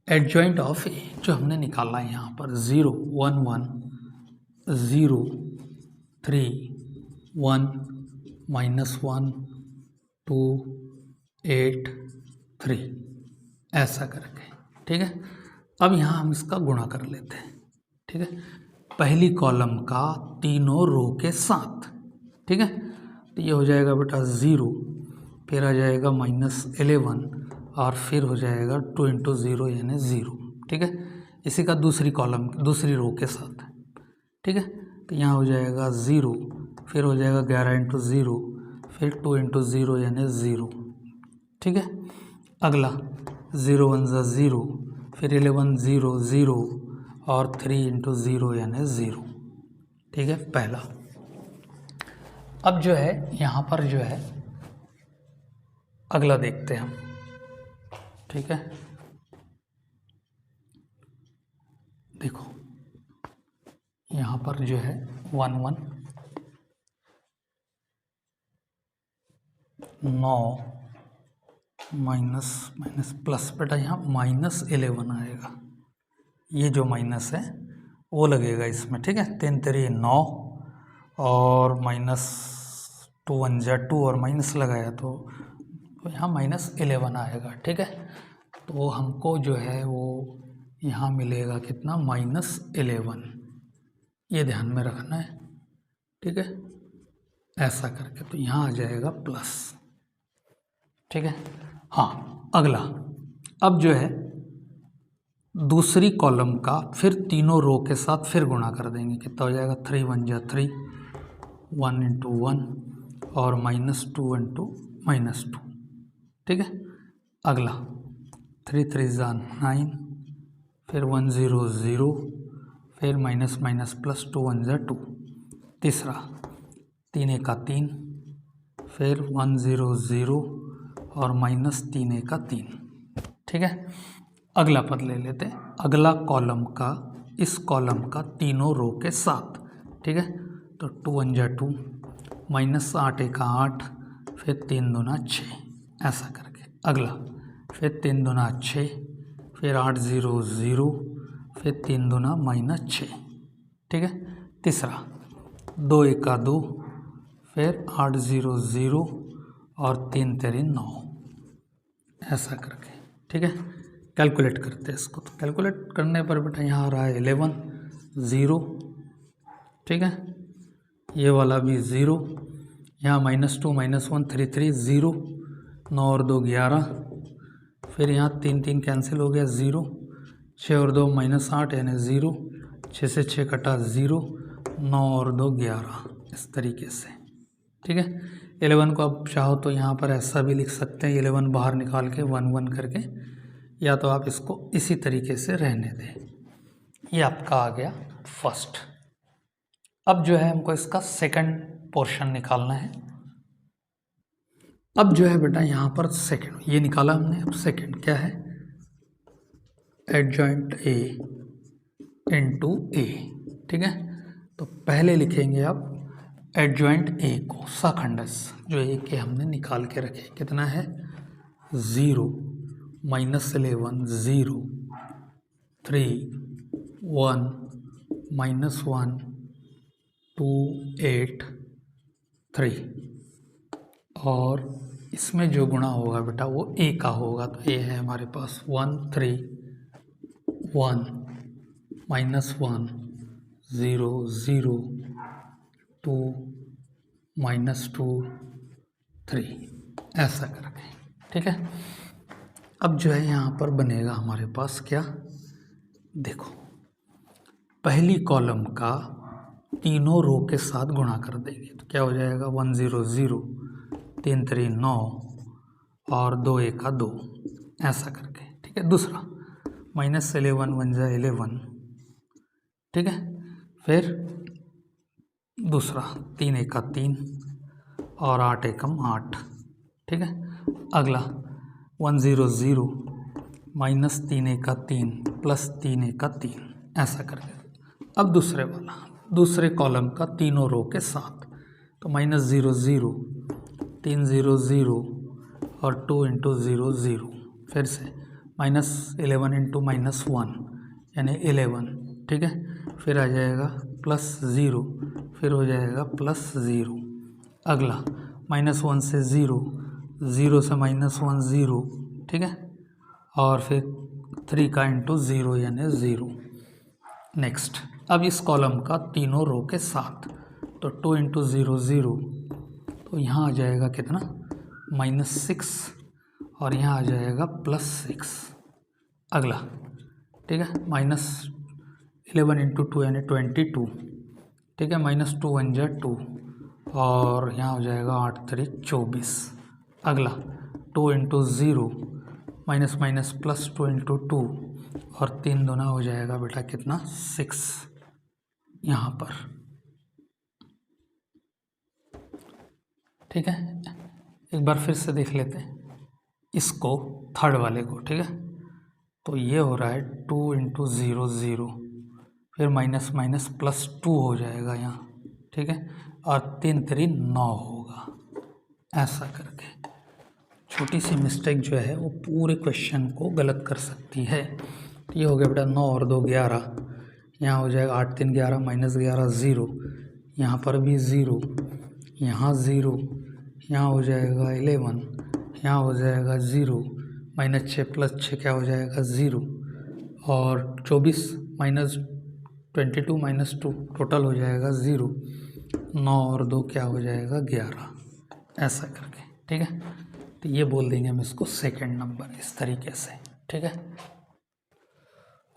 एडजॉइंट ऑफ ए जो हमने निकाला है यहाँ पर 0 1 1 0 3 1 -1 2 8 3, ऐसा करके, ठीक है। अब यहाँ हम इसका गुणा कर लेते हैं, ठीक है, पहली कॉलम का तीनों रो के साथ, ठीक है। तो ये हो जाएगा बेटा 0, फिर आ जाएगा -11 और फिर हो जाएगा 2 × 0 यानी 0, ठीक है। इसी का दूसरी कॉलम दूसरी रो के साथ, ठीक है। तो यहाँ हो जाएगा 0, फिर हो जाएगा 11 × 0, फिर 2 × 0 यानी 0, ठीक है। अगला 0 1 0, फिर 11 0 0 और 3 × 0 यानी 0, ठीक है, पहला। अब जो है यहाँ पर जो है अगला देखते हैं हम, ठीक है। देखो यहाँ पर जो है 1 1 9 माइनस माइनस प्लस, बेटा यहाँ -11 आएगा, ये जो माइनस है वो लगेगा इसमें, ठीक है। 3 3 9 और -2 1 2 और माइनस लगाया तो यहाँ -11 आएगा, ठीक है। तो हमको जो है वो यहाँ मिलेगा कितना, -11, ये ध्यान में रखना है, ठीक है, ऐसा करके। तो यहाँ आ जाएगा प्लस, ठीक है। हाँ, अगला अब जो है दूसरी कॉलम का फिर तीनों रो के साथ फिर गुणा कर देंगे, कितना हो जाएगा 3 1 3 1 × 1 और -2 × -2, ठीक है। अगला 3 3 9, फिर 1 0 0, फिर माइनस माइनस प्लस 2 1 2, तीसरा 3 1 3, फिर 1 0 0 और -3 1 3, ठीक है। अगला पद ले लेते हैं, अगला कॉलम का इस कॉलम का तीनों रो के साथ, ठीक है। तो 2 1 2, -8 1 8, फिर 3 2 6, ऐसा करके। अगला फिर 3 2 6, फिर 8 0 0, फिर 3 2 -6, ठीक है। तीसरा 2 1 2, फिर 8 0 0 और 3 3 9, ऐसा करके, ठीक है। कैलकुलेट करते हैं इसको, तो कैलकुलेट करने पर बेटा यहाँ आ रहा है 11 0, ठीक है, ये वाला भी 0, यहाँ -2 -1 3 3 0, 9 और 2 11, फिर यहाँ 3 3 कैंसिल हो गया 0, 6 और 2 -8 यानी 0, 6 से 6 कटा 0, 9 और 2 11, इस तरीके से, ठीक है। 11 को आप चाहो तो यहाँ पर ऐसा भी लिख सकते हैं, 11 बाहर निकाल के 1 1 करके, या तो आप इसको इसी तरीके से रहने दें। ये आपका आ गया फर्स्ट। अब जो है हमको इसका सेकंड पोर्शन निकालना है। अब जो है बेटा यहाँ पर सेकंड, ये निकाला हमने, अब सेकंड क्या है, एडजॉइंट ए इनटू ए, ठीक है। तो पहले लिखेंगे आप एडजॉइंट ए को, सखंडस जो ए के हमने निकाल के रखे, कितना है 0 -11 0 3 1 -1 2 8 3, और इसमें जो गुणा होगा बेटा वो ए का होगा, तो ए है हमारे पास 1 3 1 -1 0 0 2 -2 3 ऐसा करके, ठीक है। अब जो है यहाँ पर बनेगा हमारे पास क्या, देखो पहली कॉलम का तीनों रो के साथ गुणा कर देंगे तो क्या हो जाएगा 1 0 0, 3 3 9 और 2 1 2 ऐसा करके, ठीक है। दूसरा -11 1 जा 11, ठीक है। फिर दूसरा 3 1 3 और 8 1 8, ठीक है। अगला 1 0 0 -3 1 3 +3 1 3 ऐसा करके। अब दूसरे वाला, दूसरे कॉलम का तीनों रो के साथ तो -0 0, 3 0 0 और 2 × 0 0, फिर से -11 × -1 यानी 11, ठीक है। फिर आ जाएगा +0, फिर हो जाएगा +0। अगला -1 से 0, 0 से -1 0, ठीक है। और फिर 3 का × 0 यानी 0। नेक्स्ट, अब इस कॉलम का तीनों रो के साथ तो 2 × 0 0, तो यहाँ आ जाएगा कितना -6 और यहाँ आ जाएगा +6। अगला, ठीक है, -11 × 2 यानी 22, ठीक है। -2 1 जा 2 और यहाँ हो जाएगा 8 3 24। अगला 2 × 0 -+2 × 2 और 3 दूना हो जाएगा बेटा कितना 6 यहाँ पर, ठीक है। एक बार फिर से देख लेते हैं इसको, थर्ड वाले को, ठीक है। तो ये हो रहा है 2 × 0 0, फिर +++2 हो जाएगा यहाँ, ठीक है। और 3 3 9 होगा ऐसा करके। छोटी सी मिस्टेक जो है वो पूरे क्वेश्चन को गलत कर सकती है। तो ये हो गया बेटा 9 और 2 11, यहाँ हो जाएगा 8 3 11 -11 0, यहाँ पर भी 0, यहाँ 0, यहाँ हो जाएगा 11, यहाँ हो जाएगा 0, -6 + 6 क्या हो जाएगा 0 और 24 -22 -2 टोटल हो जाएगा 0, 9 और 2 क्या हो जाएगा 11 ऐसा करके, ठीक है। तो ये बोल देंगे हम इसको सेकंड नंबर इस तरीके से, ठीक है।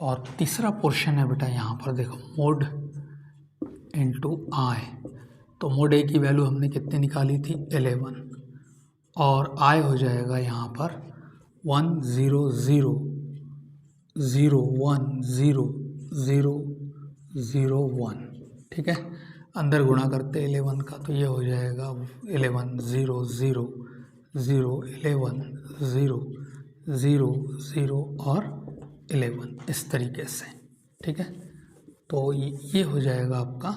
और तीसरा पोर्शन है बेटा यहाँ पर देखो मोड × I। तो मोड A की वैल्यू हमने कितनी निकाली थी 11 और I हो जाएगा यहाँ पर 1 0 0 0 1 0 0 0 1, ठीक है। अंदर गुणा करते 11 का तो ये हो जाएगा 11 0 0 0 11 0 0 0 और 11 इस तरीके से, ठीक है। तो ये हो जाएगा आपका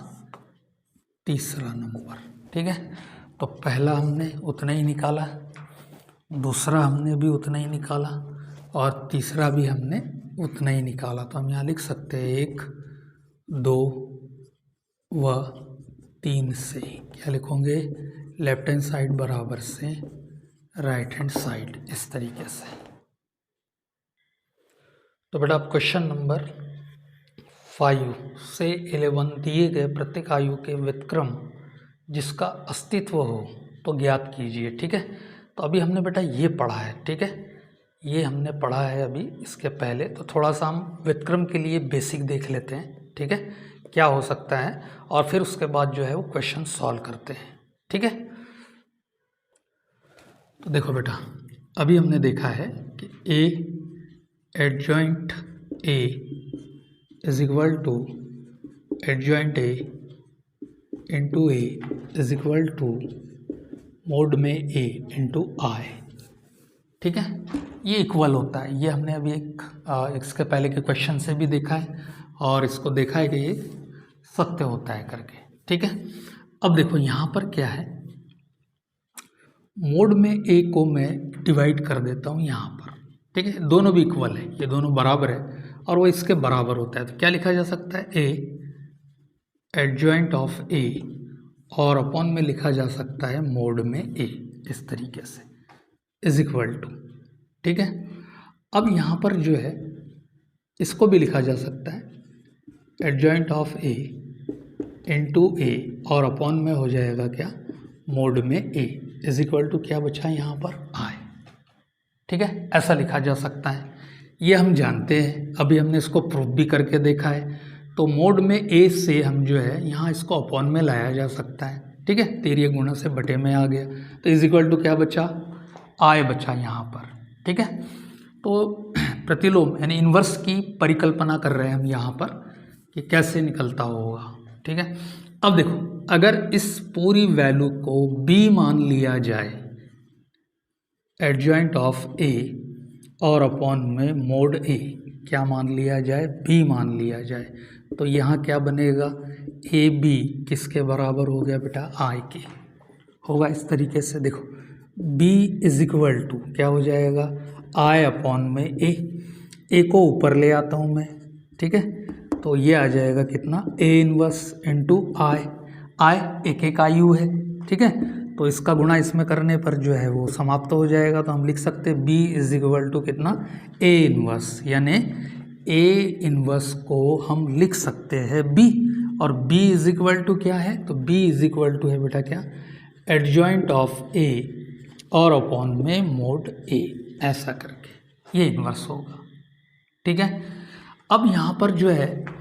तीसरा नंबर, ठीक है। तो पहला हमने उतना ही निकाला, दूसरा हमने भी उतना ही निकाला और तीसरा भी हमने उतना ही निकाला। तो हम यहाँ लिख सकते हैं 1 2 व 3 से क्या लिखोगे, लेफ्ट हैंड साइड बराबर से राइट हैंड साइड इस तरीके से। तो बेटा आप क्वेश्चन नंबर 5 से 11 दिए गए प्रत्येक आयु के व्युत्क्रम जिसका अस्तित्व हो तो ज्ञात कीजिए, ठीक है। तो अभी हमने बेटा ये पढ़ा है, ठीक है, ये हमने पढ़ा है अभी इसके पहले। तो थोड़ा सा हम व्युत्क्रम के लिए बेसिक देख लेते हैं, ठीक है, क्या हो सकता है, और फिर उसके बाद जो है वो क्वेश्चन सॉल्व करते हैं, ठीक है। तो देखो बेटा अभी हमने देखा है कि A adjoint A is equal to adjoint A into A is equal to mod में A इंटू I, ठीक है। ये इक्वल होता है, ये हमने अभी इसके पहले के क्वेश्चन से भी देखा है और इसको देखा है कि ये सत्य होता है करके, ठीक है। अब देखो यहाँ पर क्या है, मोड में A को मैं डिवाइड कर देता हूँ यहाँ पर, ठीक है। दोनों भी इक्वल है, ये दोनों बराबर है और वो इसके बराबर होता है। तो क्या लिखा जा सकता है, A एडजॉइंट ऑफ A और अपॉन में लिखा जा सकता है मोड में A इस तरीके से इज इक्वल टू, ठीक है। अब यहाँ पर जो है इसको भी लिखा जा सकता है adjoint of A into A और अपॉन में हो जाएगा क्या मोड में ए इज इक्वल टू क्या बचा यहाँ पर आई। ठीक है, ऐसा लिखा जा सकता है, ये हम जानते हैं, अभी हमने इसको प्रूफ भी करके देखा है। तो मोड में ए से हम जो है यहाँ इसको अपॉन में लाया जा सकता है। ठीक है, तेरीय गुणा से बटे में आ गया, तो इज इक्वल टू क्या बचा, आई बचा यहाँ पर। ठीक है, तो प्रतिलोम यानी इन्वर्स की परिकल्पना कर रहे हैं हम यहाँ पर कि कैसे निकलता होगा। ठीक है, अब देखो, अगर इस पूरी वैल्यू को b मान लिया जाए एडजॉइंट ऑफ a और अपॉन में मोड a क्या मान लिया जाए, b मान लिया जाए, तो यहाँ क्या बनेगा, ए बी किसके बराबर हो गया बेटा, i के होगा। इस तरीके से देखो b इज इक्वल टू क्या हो जाएगा, i अपॉन में a को ऊपर ले आता हूँ मैं। ठीक है, तो ये आ जाएगा कितना, a इनवर्स इंटू आई एक एक आयु है। ठीक है, तो इसका गुणा इसमें करने पर जो है वो समाप्त हो जाएगा, तो हम लिख सकते हैं b इज इक्वल टू कितना, a इनवर्स, यानी a इनवर्स को हम लिख सकते हैं b, और b इज इक्वल टू क्या है, तो b इज इक्वल टू है बेटा क्या, एडजॉइंट ऑफ a और अपॉन में मोड a, ऐसा करके ये इनवर्स होगा। ठीक है, अब यहाँ पर जो है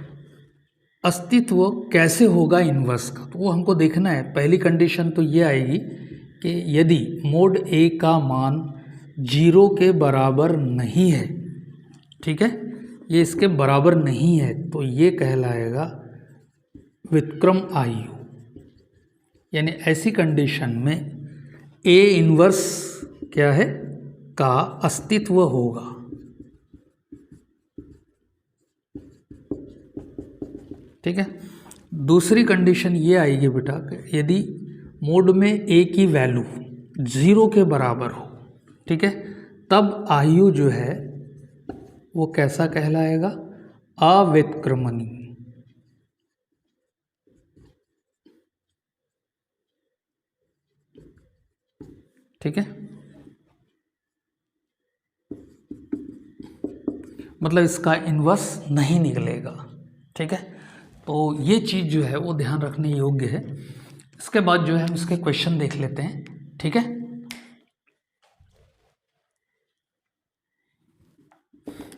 अस्तित्व कैसे होगा इन्वर्स का, तो वो हमको देखना है। पहली कंडीशन तो ये आएगी कि यदि मोड ए का मान 0 के बराबर नहीं है, ठीक है, ये इसके बराबर नहीं है, तो ये कहलाएगा व्युत्क्रम आयु, यानी ऐसी कंडीशन में ए इन्वर्स क्या है का अस्तित्व होगा। ठीक है, दूसरी कंडीशन ये आएगी बेटा, यदि मोड में ए की वैल्यू 0 के बराबर हो, ठीक है, तब आयु जो है वो कैसा कहलाएगा, अव्युत्क्रमणीय। ठीक है, मतलब इसका इन्वर्स नहीं निकलेगा। ठीक है, तो ये चीज़ जो है वो ध्यान रखने योग्य है। इसके बाद जो है हम इसके क्वेश्चन देख लेते हैं। ठीक है,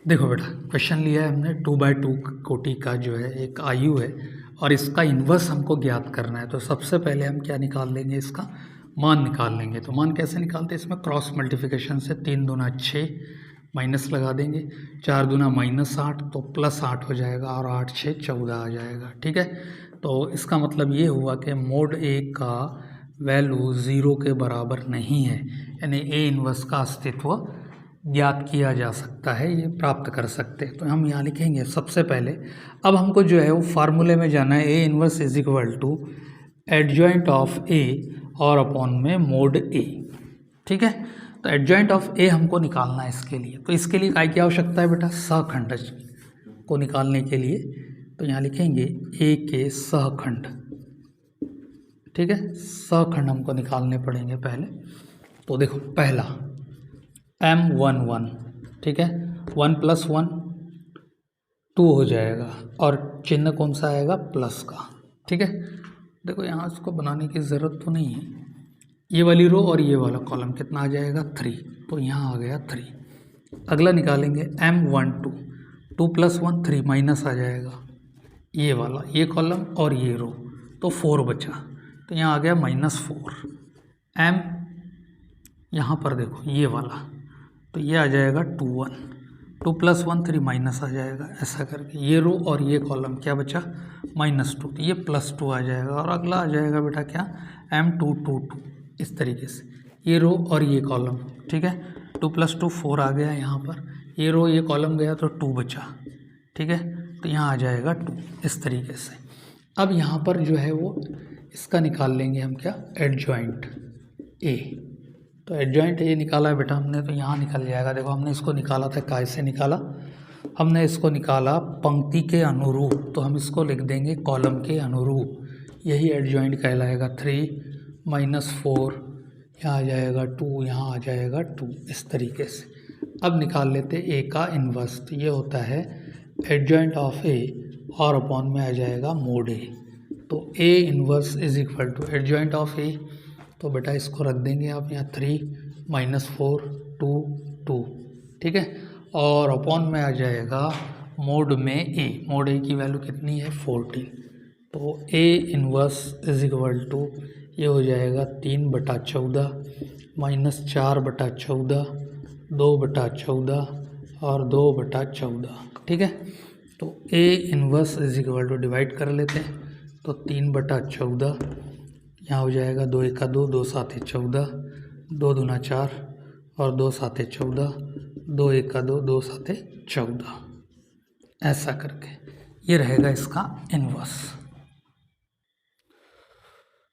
देखो बेटा, क्वेश्चन लिया है हमने 2/2 कोटि का जो है एक आयु है और इसका इन्वर्स हमको ज्ञात करना है। तो सबसे पहले हम क्या निकाल लेंगे, इसका मान निकाल लेंगे। तो मान कैसे निकालते हैं, इसमें क्रॉस मल्टीप्लिकेशन से 3 दूना 6 माइनस लगा देंगे, 4 दूना -8 तो +8 हो जाएगा और 8 6 14 आ जाएगा। ठीक है, तो इसका मतलब ये हुआ कि मोड ए का वैल्यू 0 के बराबर नहीं है, यानी ए इन्वर्स का अस्तित्व ज्ञात किया जा सकता है, ये प्राप्त कर सकते हैं। तो हम यहाँ लिखेंगे सबसे पहले, अब हमको जो है वो फार्मूले में जाना है, A inverse is equal to adjoint of A और अपॉन में मोड ए। ठीक है, तो एडजॉइंट ऑफ ए हमको निकालना है इसके लिए। तो इसके लिए काय की आवश्यकता है बेटा, सहखंड को निकालने के लिए। तो यहाँ लिखेंगे ए के सहखंड। ठीक है, सहखंड हमको निकालने पड़ेंगे पहले। तो देखो, पहला M11, ठीक है, 1 + 1 2 हो जाएगा और चिन्ह कौन सा आएगा, प्लस का। ठीक है, देखो यहाँ इसको बनाने की ज़रूरत तो नहीं है, ये वाली रो और ये वाला कॉलम कितना आ जाएगा 3, तो यहाँ आ गया 3। अगला निकालेंगे M12, 2 + 1 3 माइनस आ जाएगा ये वाला, ये कॉलम और ये रो, तो 4 बचा, तो यहाँ आ गया -4। M यहाँ पर देखो ये वाला, तो ये आ जाएगा 2 1, 2 + 1 3 माइनस आ जाएगा, ऐसा करके ये रो और ये कॉलम क्या बचा -2, तो ये +2 आ जाएगा। और अगला आ जाएगा बेटा क्या, M222, इस तरीके से ये रो और ये कॉलम। ठीक है, 2 + 2 4 आ गया यहाँ पर, ये रो ये कॉलम गया तो 2 बचा। ठीक है, तो यहाँ आ जाएगा 2, इस तरीके से। अब यहाँ पर जो है वो इसका निकाल लेंगे हम क्या, एडजॉइंट ए। तो एडजॉइंट ए निकाला है बेटा हमने, तो यहाँ निकल जाएगा। देखो हमने इसको निकाला था, कैसे निकाला, हमने इसको निकाला पंक्ति के अनुरूप, तो हम इसको लिख देंगे कॉलम के अनुरूप, यही एडजॉइंट कहलाएगा। 3 - 4 यहाँ आ जाएगा 2, यहाँ आ जाएगा 2, इस तरीके से। अब निकाल लेते ए का इन्वर्स, तो ये होता है एडजॉइंट ऑफ ए और अपॉन में आ जाएगा मोड ए। तो A inverse is equal to adjoint of A तो बेटा इसको रख देंगे आप यहाँ 3 -4 2 2, ठीक है। और अपॉन में आ जाएगा मोड में ए, मोड ए की वैल्यू कितनी है 14, तो A inverse is equal to ये हो जाएगा 3/14 -4/14 2/14 और 2/14, ठीक है। तो A inverse is equal to divide कर लेते हैं, तो 3/14 यहाँ हो जाएगा 2 × 2 2 7 14 2 दूना 4 और 2 7 14 2 × 2 2 7 14, ऐसा करके ये रहेगा इसका इनवर्स।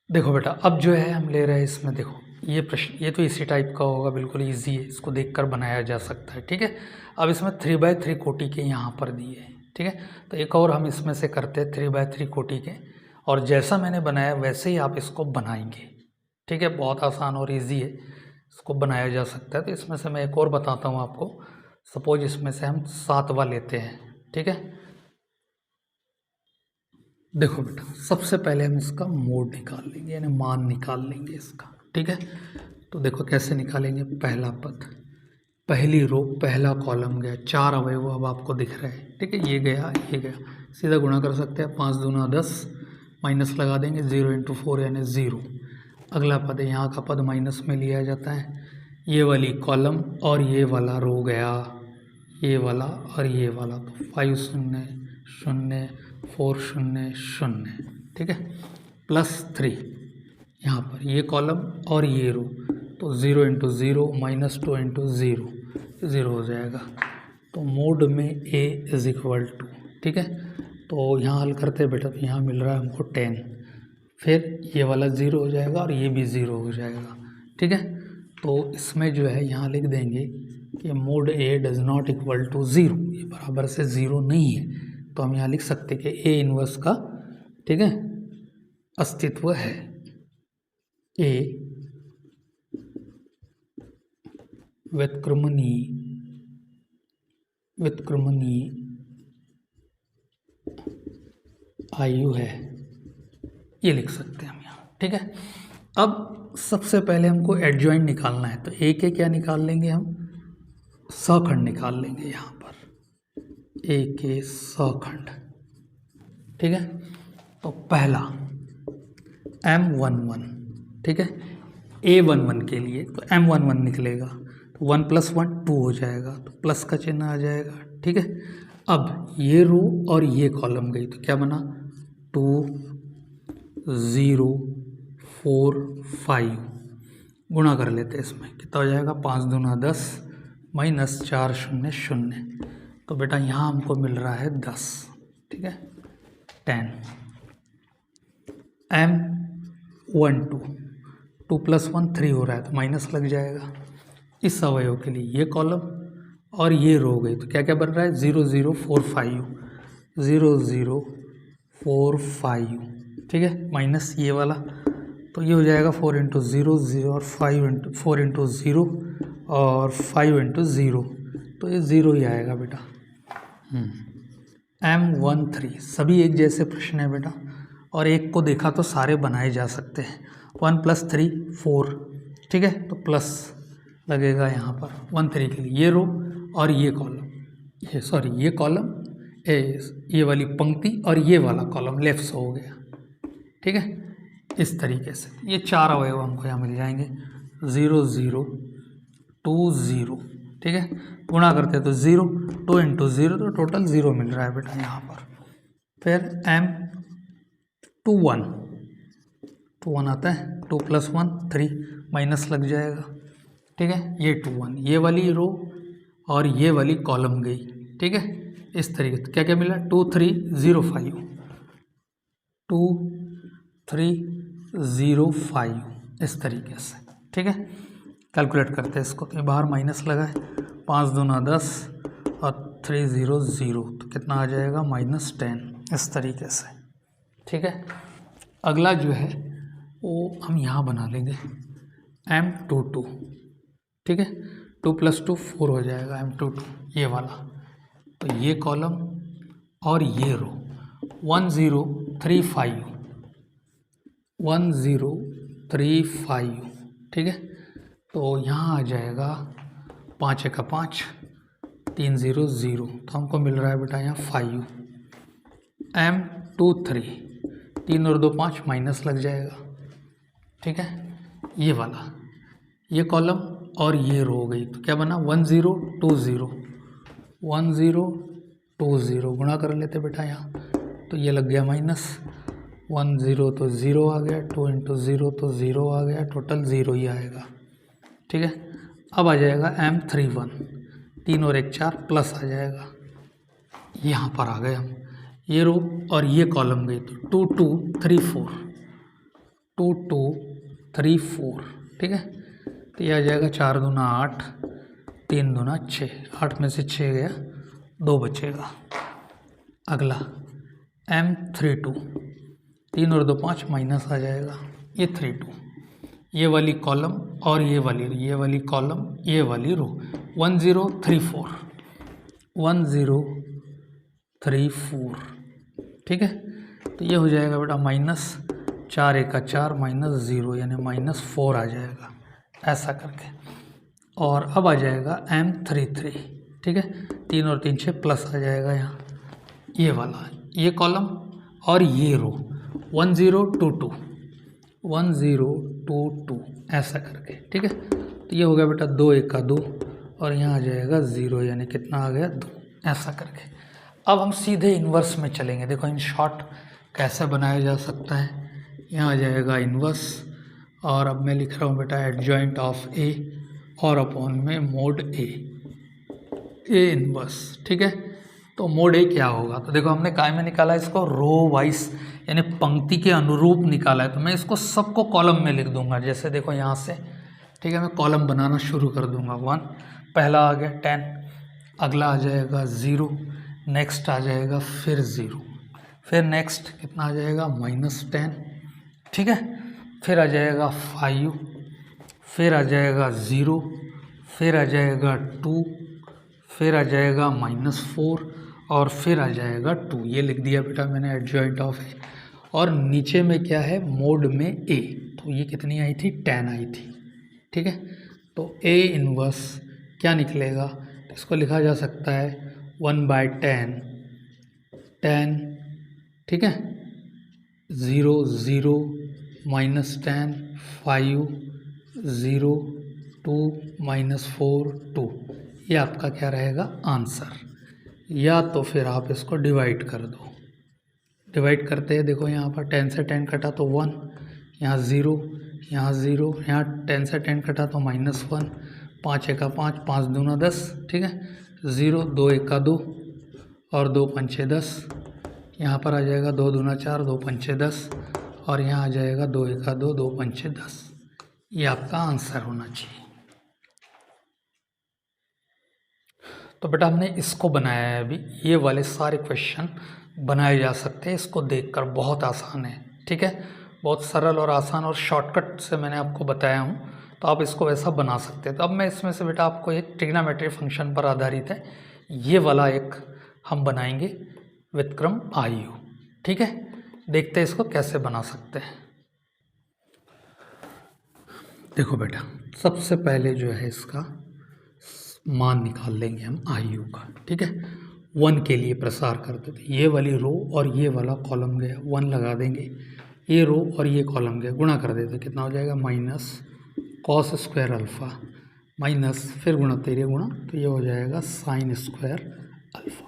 देखो बेटा अब जो है हम ले रहे हैं इसमें, देखो ये प्रश्न ये तो इसी टाइप का होगा, बिल्कुल इजी है, इसको देखकर बनाया जा सकता है, ठीक है। अब इसमें 3/3 कोटि के यहाँ पर दिए हैं, ठीक है। तो एक और हम इसमें से करते हैं 3/3 कोटि के, और जैसा मैंने बनाया वैसे ही आप इसको बनाएंगे, ठीक है। बहुत आसान और इजी है, इसको बनाया जा सकता है। तो इसमें से मैं एक और बताता हूँ आपको। सपोज इसमें से हम 7वां लेते हैं, ठीक है। देखो बेटा सबसे पहले हम इसका मोड निकाल लेंगे, यानी मान निकाल लेंगे इसका, ठीक है। तो देखो कैसे निकालेंगे, पहला पद, पहली रो, पहला कॉलम गया, 4 अवयव अब आपको दिख रहा है, ठीक है। ये गया, ये गया, सीधा गुणा कर सकते हैं, 5 दूना 10, माइनस लगा देंगे, 0 × 4 यानी 0। अगला पद है, यहाँ का पद माइनस में लिया जाता है, ये वाली कॉलम और ये वाला रो गया, ये वाला और ये वाला, तो 5 0 0 4 0 0, ठीक है, +3 यहाँ पर ये कॉलम और ये रो, तो 0 × 0 -2 × 0 0 हो जाएगा। तो मोड में a इज इक्वल टू, ठीक है। तो यहाँ हल करते हैं बेटा, तो यहाँ मिल रहा है हमको 10, फिर ये वाला 0 हो जाएगा और ये भी 0 हो जाएगा, ठीक है। तो इसमें जो है यहाँ लिख देंगे कि mod a does not equal to 0, ये बराबर से 0 नहीं है, तो हम यहाँ लिख सकते हैं कि a इनवर्स का, ठीक है, अस्तित्व है। a व्युत्क्रमणीय आयु है, ये लिख सकते हैं हम यहाँ, ठीक है। अब सबसे पहले हमको एडजॉइंट निकालना है, तो a के क्या निकाल लेंगे हम, सखंड निकाल लेंगे यहाँ पर, a के सखंड, ठीक है। तो पहला M11, ठीक है, A11 के लिए तो M11 निकलेगा, तो 1 + 1 2 हो जाएगा, तो प्लस का चिन्ह आ जाएगा, ठीक है। अब ये रो और ये कॉलम गई, तो क्या बना, 2 0 4 5, गुणा कर लेते हैं, इसमें कितना हो जाएगा, 5 दूना 10 -4 0 0, तो बेटा यहाँ हमको मिल रहा है 10, ठीक है, 10। M12 2 + 1 3 हो रहा है, तो माइनस लग जाएगा इस अवयव के लिए, ये कॉलम और ये रो गई, तो क्या क्या बन रहा है, 0 0 4 5 0 0 4 5, ठीक है, माइनस ये वाला, तो ये हो जाएगा 4 × 0 0 और 4 × 0 और 5 × 0, तो ये 0 ही आएगा बेटा। M13 सभी एक जैसे प्रश्न है बेटा, और एक को देखा तो सारे बनाए जा सकते हैं। 1 + 3 4, ठीक है, तो प्लस लगेगा यहाँ पर 13 के लिए, ये रो और ये कॉलम, ये सॉरी ये कॉलम, ये वाली पंक्ति और ये वाला कॉलम लेफ्ट से हो गया, ठीक है। इस तरीके से ये 4 अवयव हमको यहाँ मिल जाएंगे, 0 0 2 0, ठीक है, गुणा करते हैं तो 0 2 × 0, तो टोटल 0 मिल रहा है बेटा यहाँ पर। फिर M21 आता है, 2 + 1 3, माइनस लग जाएगा, ठीक है, ये 21, ये वाली रो और ये वाली कॉलम गई, ठीक है। इस तरीके से क्या क्या मिला, 2 3 0 5 2 3 0 5, इस तरीके से, ठीक है। कैलकुलेट करते हैं इसको, तो बाहर माइनस लगा है, 5 दूना 10 और 3 0 0, तो कितना आ जाएगा, -10, इस तरीके से, ठीक है। अगला जो है वो हम यहाँ बना लेंगे, M22, ठीक है, 2 + 2 4 हो जाएगा, M22 ये वाला, तो ये कॉलम और ये रो 1 0 3 5 1 0 3 5, ठीक है। तो यहाँ आ जाएगा 5 1 5, 3 0 0, तो हमको मिल रहा है बेटा यहाँ 5 M2 3, 3 और 2 5, माइनस लग जाएगा, ठीक है। ये वाला, ये कॉलम और ये रो हो गई, तो क्या बना 1 0 2 0, 1 0 2 0, गुणा कर लेते बेटा यहाँ, तो ये लग गया माइनस, 1 0 तो 0 आ गया, 2 इंटू 0 तो 0 आ गया, टोटल 0 ही आएगा, ठीक है। अब आ जाएगा M3 1, 3 और 1 4, प्लस आ जाएगा, यहाँ पर आ गए हम, ये रो और ये कॉलम गई, तो 2 2 3 4, 2 2 3 4, ठीक है। तो ये आ जाएगा 4 दूना 8, 3 दूना 6, 8 में से 6 गया, 2 बचेगा। अगला M3 2, 3 और 2 5, माइनस आ जाएगा, ये 3 2, ये वाली कॉलम और ये वाली कॉलम, ये वाली रो, 1 0 3 4, 1 0 3 4, ठीक है। तो ये हो जाएगा बेटा माइनस 4 1 4, माइनस 0, यानी -4 आ जाएगा, ऐसा करके। और अब आ जाएगा M3 3, ठीक है, 3 और 3 6, प्लस आ जाएगा यहाँ, ये वाला, ये कॉलम और ये रो, 1 0 2 2, 1 0 2 2, ऐसा करके, ठीक है। तो ये हो गया बेटा 2 1 2, और यहाँ आ जाएगा 0, यानी कितना आ गया 2, ऐसा करके। अब हम सीधे इन्वर्स में चलेंगे, देखो इन शॉर्ट कैसे बनाया जा सकता है। यहाँ आ जाएगा इन्वर्स, और अब मैं लिख रहा हूँ बेटा एडजॉइंट ऑफ ए, और अपॉन में मोड ए इन्वर्स, ठीक है। तो मोड ए क्या होगा, तो देखो हमने काय में निकाला इसको, रो वाइज यानी पंक्ति के अनुरूप निकाला है, तो मैं इसको सबको कॉलम में लिख दूंगा, जैसे देखो यहाँ से, ठीक है। मैं कॉलम बनाना शुरू कर दूंगा, 1 पहला आ गया 10, अगला आ जाएगा 0, नेक्स्ट आ जाएगा फिर 0, फिर नेक्स्ट कितना आ जाएगा -10, ठीक है। फिर आ जाएगा 5, फिर आ जाएगा 0, फिर आ जाएगा 2, फिर आ जाएगा -4, और फिर आ जाएगा 2। ये लिख दिया बेटा मैंने एडजॉइंट ऑफ ए। और नीचे में क्या है, मोड में ए, तो ये कितनी आई थी, 10 आई थी, ठीक है। तो ए इनवर्स क्या निकलेगा, तो इसको लिखा जा सकता है 1/10, 10, ठीक है, 0 0, -10, 5 0, 2, -4 2, ये आपका क्या रहेगा आंसर। या तो फिर आप इसको डिवाइड कर दो, डिवाइड करते हैं, देखो यहाँ पर 10 से 10 कटा तो 1, यहाँ 0, यहाँ 0, यहाँ 10 से 10 कटा तो -1, 5 1 5, 5 दूना 10, ठीक है, 0 2 1 2, और 2 5 10, यहाँ पर आ जाएगा 2 दूना 4, 2 5 10, और यहाँ आ जाएगा 2 1 2, 2 5 10, ये आपका आंसर होना चाहिए। तो बेटा हमने इसको बनाया है, अभी ये वाले सारे क्वेश्चन बनाए जा सकते हैं, इसको देखकर बहुत आसान है, ठीक है, बहुत सरल और आसान और शॉर्टकट से मैंने आपको बताया हूँ, तो आप इसको वैसा बना सकते हैं। तो अब मैं इसमें से बेटा आपको एक ट्रिग्नोमेट्री फंक्शन पर आधारित है, ये वाला एक हम बनाएंगे व्युत्क्रम आयु, ठीक है। देखते हैं इसको कैसे बना सकते हैं। देखो बेटा सबसे पहले जो है इसका मान निकाल लेंगे हम आयु का, ठीक है। 1 के लिए प्रसार कर देते, ये वाली रो और ये वाला कॉलम गया, 1 लगा देंगे, ये रो और ये कॉलम गया, गुणा कर देते, कितना हो जाएगा -cos स्क्वायर अल्फ़ा, माइनस फिर गुणा तेरे गुणा, तो ये हो जाएगा sin स्क्वायर अल्फ़ा,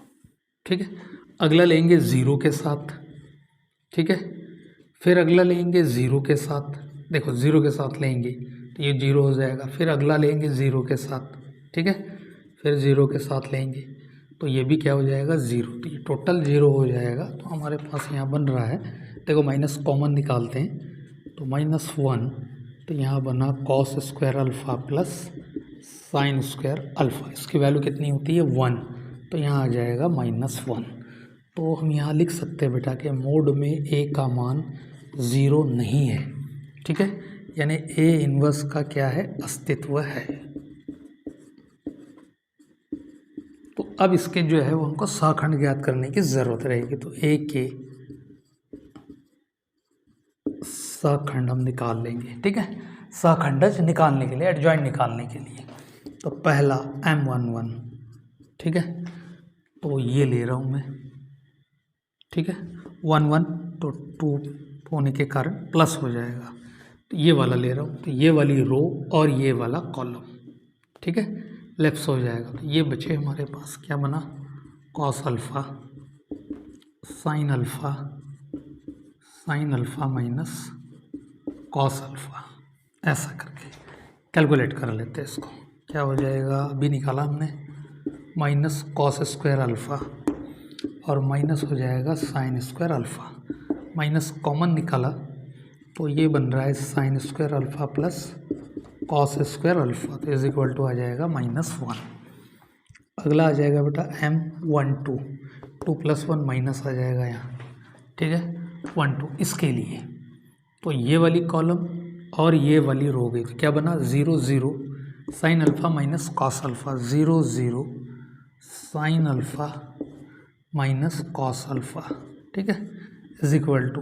ठीक है। अगला लेंगे 0 के साथ, ठीक है, फिर अगला लेंगे 0 के साथ, देखो 0 के साथ लेंगे तो ये 0 हो जाएगा, फिर अगला लेंगे 0 के साथ, ठीक है, फिर 0 के साथ लेंगे तो ये भी क्या हो जाएगा 0, तो ये टोटल 0 हो जाएगा। तो हमारे पास यहाँ बन रहा है, देखो माइनस कॉमन निकालते हैं तो -1, तो यहाँ बना cos square alpha plus sin square alpha, इसकी वैल्यू कितनी होती है 1, तो यहाँ आ जाएगा -1। तो हम यहाँ लिख सकते हैं बेटा कि मोड में a का मान 0 नहीं है, ठीक है, यानी a इन्वर्स का क्या है, अस्तित्व है। तो अब इसके जो है वो हमको सहखंड ज्ञात करने की ज़रूरत रहेगी, तो a के सहखंड हम निकाल लेंगे, ठीक है। सहखंडज निकालने के लिए, एडजॉइंट निकालने के लिए, तो पहला M11, ठीक है, तो ये ले रहा हूँ मैं, ठीक है, 1 1 तो 2 होने के कारण प्लस हो जाएगा, तो ये वाला ले रहा हूँ, तो ये वाली रो और ये वाला कॉलम, ठीक है, लेफ्ट हो जाएगा। तो ये बचे हमारे पास, क्या बना, cos alpha sine alpha minus cos alpha, ऐसा करके कैलकुलेट कर लेते हैं इसको। क्या हो जाएगा, अभी निकाला हमने, माइनस कॉस स्क्वायर अल्फ़ा और माइनस हो जाएगा sine square alpha, minus common निकाला तो ये बन रहा है sine square alpha plus cos square alpha, तो इज इक्वल टू आ जाएगा -1। अगला आ जाएगा बेटा M12, 2 + 1 माइनस आ जाएगा यहाँ, ठीक है, 1 2 इसके लिए। तो ये वाली कॉलम और ये वाली रो गई, तो क्या बना, 0 0 sine alpha minus cos alpha, 0 0 sine alpha minus cos alpha, ठीक है, इज इक्वल टू,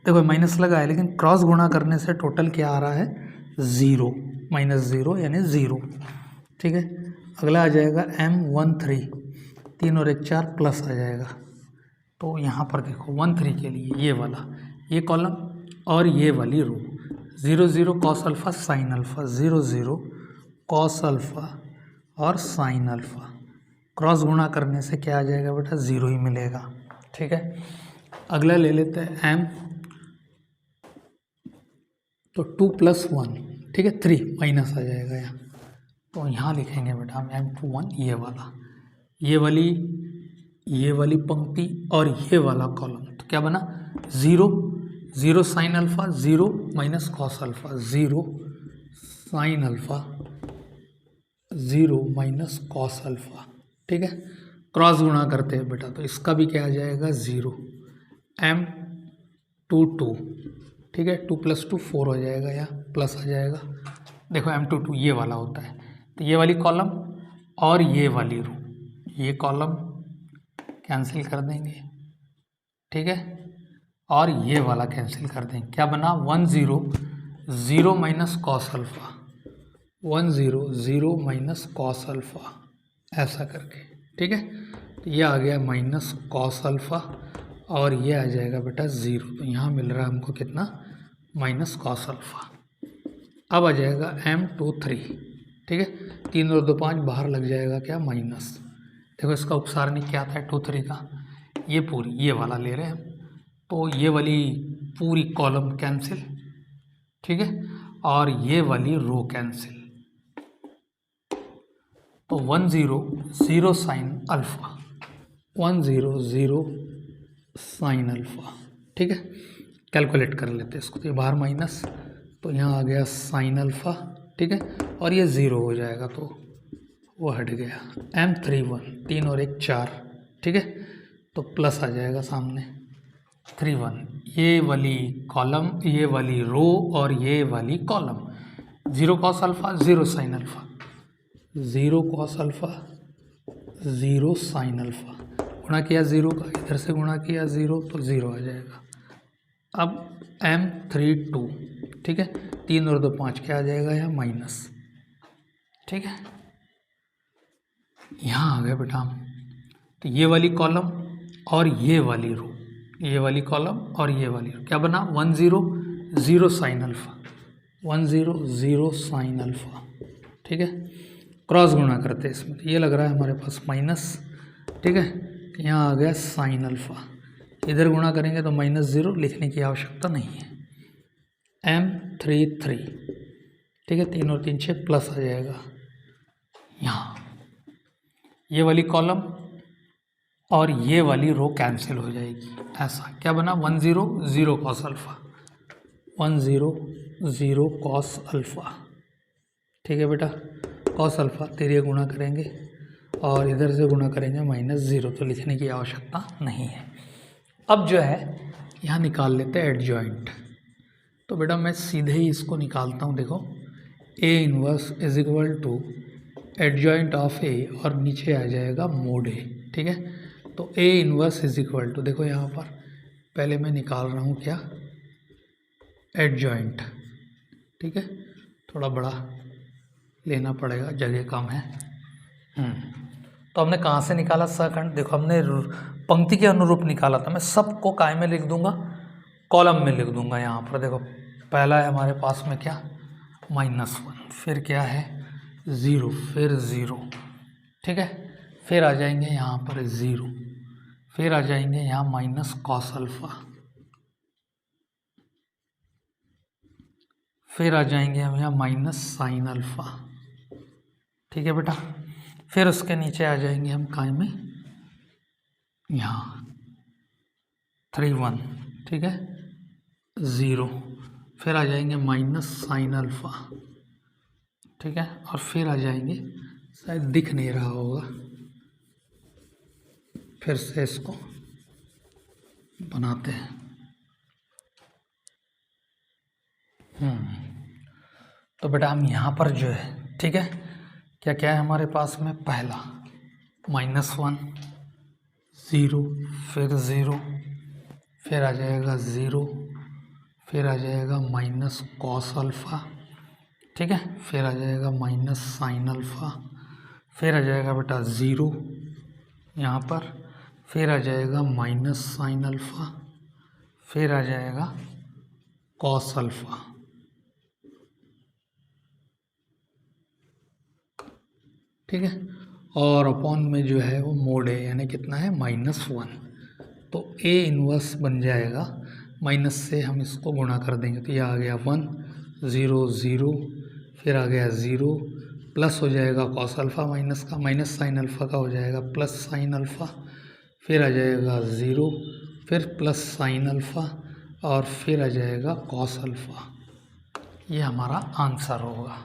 देखो माइनस लगा है लेकिन क्रॉस गुणा करने से टोटल क्या आ रहा है, 0 -0 यानी 0, ठीक है। अगला आ जाएगा M13, 3 और 1 4 प्लस आ जाएगा, तो यहाँ पर देखो 13 के लिए ये वाला, ये कॉलम और ये वाली रो, 0 0 cos alpha sine alpha, 0 0 cos alpha और साइन अल्फ़ा, क्रॉस गुणा करने से क्या आ जाएगा बेटा, 0 ही मिलेगा, ठीक है। अगला ले लेते हैं M, तो 2 + 1, ठीक है, 3 माइनस आ जाएगा यहाँ, तो यहाँ लिखेंगे बेटा हम M21, ये वाली पंक्ति और ये वाला कॉलम, तो क्या बना, 0 0 sine alpha, 0 minus cos alpha, 0 sine alpha, 0 minus cos alpha, ठीक है, क्रॉस गुणा करते हैं बेटा, तो इसका भी क्या आ जाएगा, 0 M22, ठीक है, 2 + 2 4 हो जाएगा, या प्लस आ जाएगा, देखो M22 ये वाला होता है, तो ये वाली कॉलम और ये वाली रो, ये कॉलम कैंसिल कर देंगे, ठीक है, और ये वाला कैंसिल कर देंगे, क्या बना, 1 0 0 minus cos alpha, 1 0 0 minus cos alpha, ऐसा करके, ठीक है, तो ये आ गया माइनस कॉस अल्फ़ा और ये आ जाएगा बेटा 0, तो यहाँ मिल रहा है हमको कितना, माइनस कॉस अल्फ़ा। अब आ जाएगा M23, ठीक है, 3 और 2 5 बाहर लग जाएगा, क्या, माइनस, देखो इसका उपसारणी क्या था 23 का, ये पूरी, ये वाला ले रहे हैं हम, तो ये वाली पूरी कॉलम कैंसिल, ठीक है, और ये वाली रो कैंसिल, तो 1 0 0 साइन अल्फ़ा, 1 0 0 साइन अल्फ़ा, ठीक है, कैलकुलेट कर लेते हैं इसको, तो ये बाहर माइनस, तो यहाँ आ गया साइन अल्फ़ा, ठीक है, और ये 0 हो जाएगा तो वो हट गया, M31, 3 और 1 4, ठीक है, तो प्लस आ जाएगा सामने, 3 1, ये वाली कॉलम, ये वाली रो और ये वाली column, 0 cos alpha 0 sine alpha, 0 cos alpha 0 sine alpha, गुणा किया 0 का, इधर से गुणा किया 0 तो 0 आ जाएगा। अब M32, ठीक है, 3 और 2 5 क्या आ जाएगा, यहाँ माइनस, ठीक है, यहाँ आ गया बेटा हम, तो ये वाली कॉलम और ये वाली रो, ये वाली कॉलम और ये वाली रो, क्या बना, 1 0 0 साइन अल्फ़ा, 1 0 0 साइन अल्फ़ा, ठीक है, क्रॉस गुणा करते हैं इसमें, तो ये लग रहा है हमारे पास माइनस, ठीक है, तो यहाँ आ गया साइन अल्फ़ा, इधर गुणा करेंगे तो -0, लिखने की आवश्यकता नहीं है, M33, ठीक है, 3 और 3 6 प्लस आ जाएगा, यहाँ ये वाली कॉलम और ये वाली रो कैंसिल हो जाएगी, ऐसा, क्या बना, 1 0 0 कॉस अल्फ़ा, 1 0 0 कॉस अल्फ़ा, ठीक है बेटा, कॉस अल्फ़ा, तेरे गुणा करेंगे और इधर से गुणा करेंगे -0, तो लिखने की आवश्यकता नहीं है। अब जो है यहाँ निकाल लेते हैं एडजॉइंट, तो बेटा मैं सीधे ही इसको निकालता हूँ, देखो A inverse is equal to adjoint of A और नीचे आ जाएगा मोड A, ठीक है, तो A inverse is equal to, देखो यहाँ पर पहले मैं निकाल रहा हूँ क्या, एडजॉइंट, ठीक है, थोड़ा बड़ा लेना पड़ेगा, जगह कम है। तो हमने कहाँ से निकाला सहखंड, देखो हमने पंक्ति के अनुरूप निकाला था। मैं सबको काय में लिख दूंगा, कॉलम में लिख दूंगा। यहाँ पर देखो पहला है हमारे पास में क्या, -1, फिर क्या है 0, फिर 0, ठीक है, फिर आ जाएंगे यहाँ पर 0, फिर आ जाएंगे यहाँ माइनस कॉस अल्फा, फिर आ जाएंगे हम यहाँ माइनस साइन अल्फा, ठीक है बेटा। फिर उसके नीचे आ जाएंगे हम काय में, यहाँ 3, 1, ठीक है, 0, फिर आ जाएंगे माइनस साइन अल्फा, ठीक है, और फिर आ जाएंगे, शायद दिख नहीं रहा होगा, फिर से इसको बनाते हैं। तो बेटा हम यहाँ पर जो है, ठीक है, क्या क्या है हमारे पास में, पहला -1, 0, फिर 0, फिर आ जाएगा 0, फिर आ जाएगा माइनस कॉस अल्फा, ठीक है, फिर आ जाएगा माइनस साइन अल्फा, फिर आ जाएगा बेटा 0 यहाँ पर, फिर आ जाएगा माइनस साइन अल्फा, फिर आ जाएगा कॉस अल्फा, ठीक है, और अपॉन में जो है वो मोड है, यानी कितना है -1, तो A इनवर्स बन जाएगा, माइनस से हम इसको गुणा कर देंगे, तो ये आ गया 1, 0, 0, फिर आ गया 0, प्लस हो जाएगा कॉस अल्फ़ा, माइनस का, माइनस साइन अल्फ़ा का हो जाएगा प्लस साइन अल्फ़ा, फिर आ जाएगा 0, फिर प्लस साइन अल्फ़ा, और फिर आ जाएगा कॉस अल्फ़ा। ये हमारा आंसर होगा।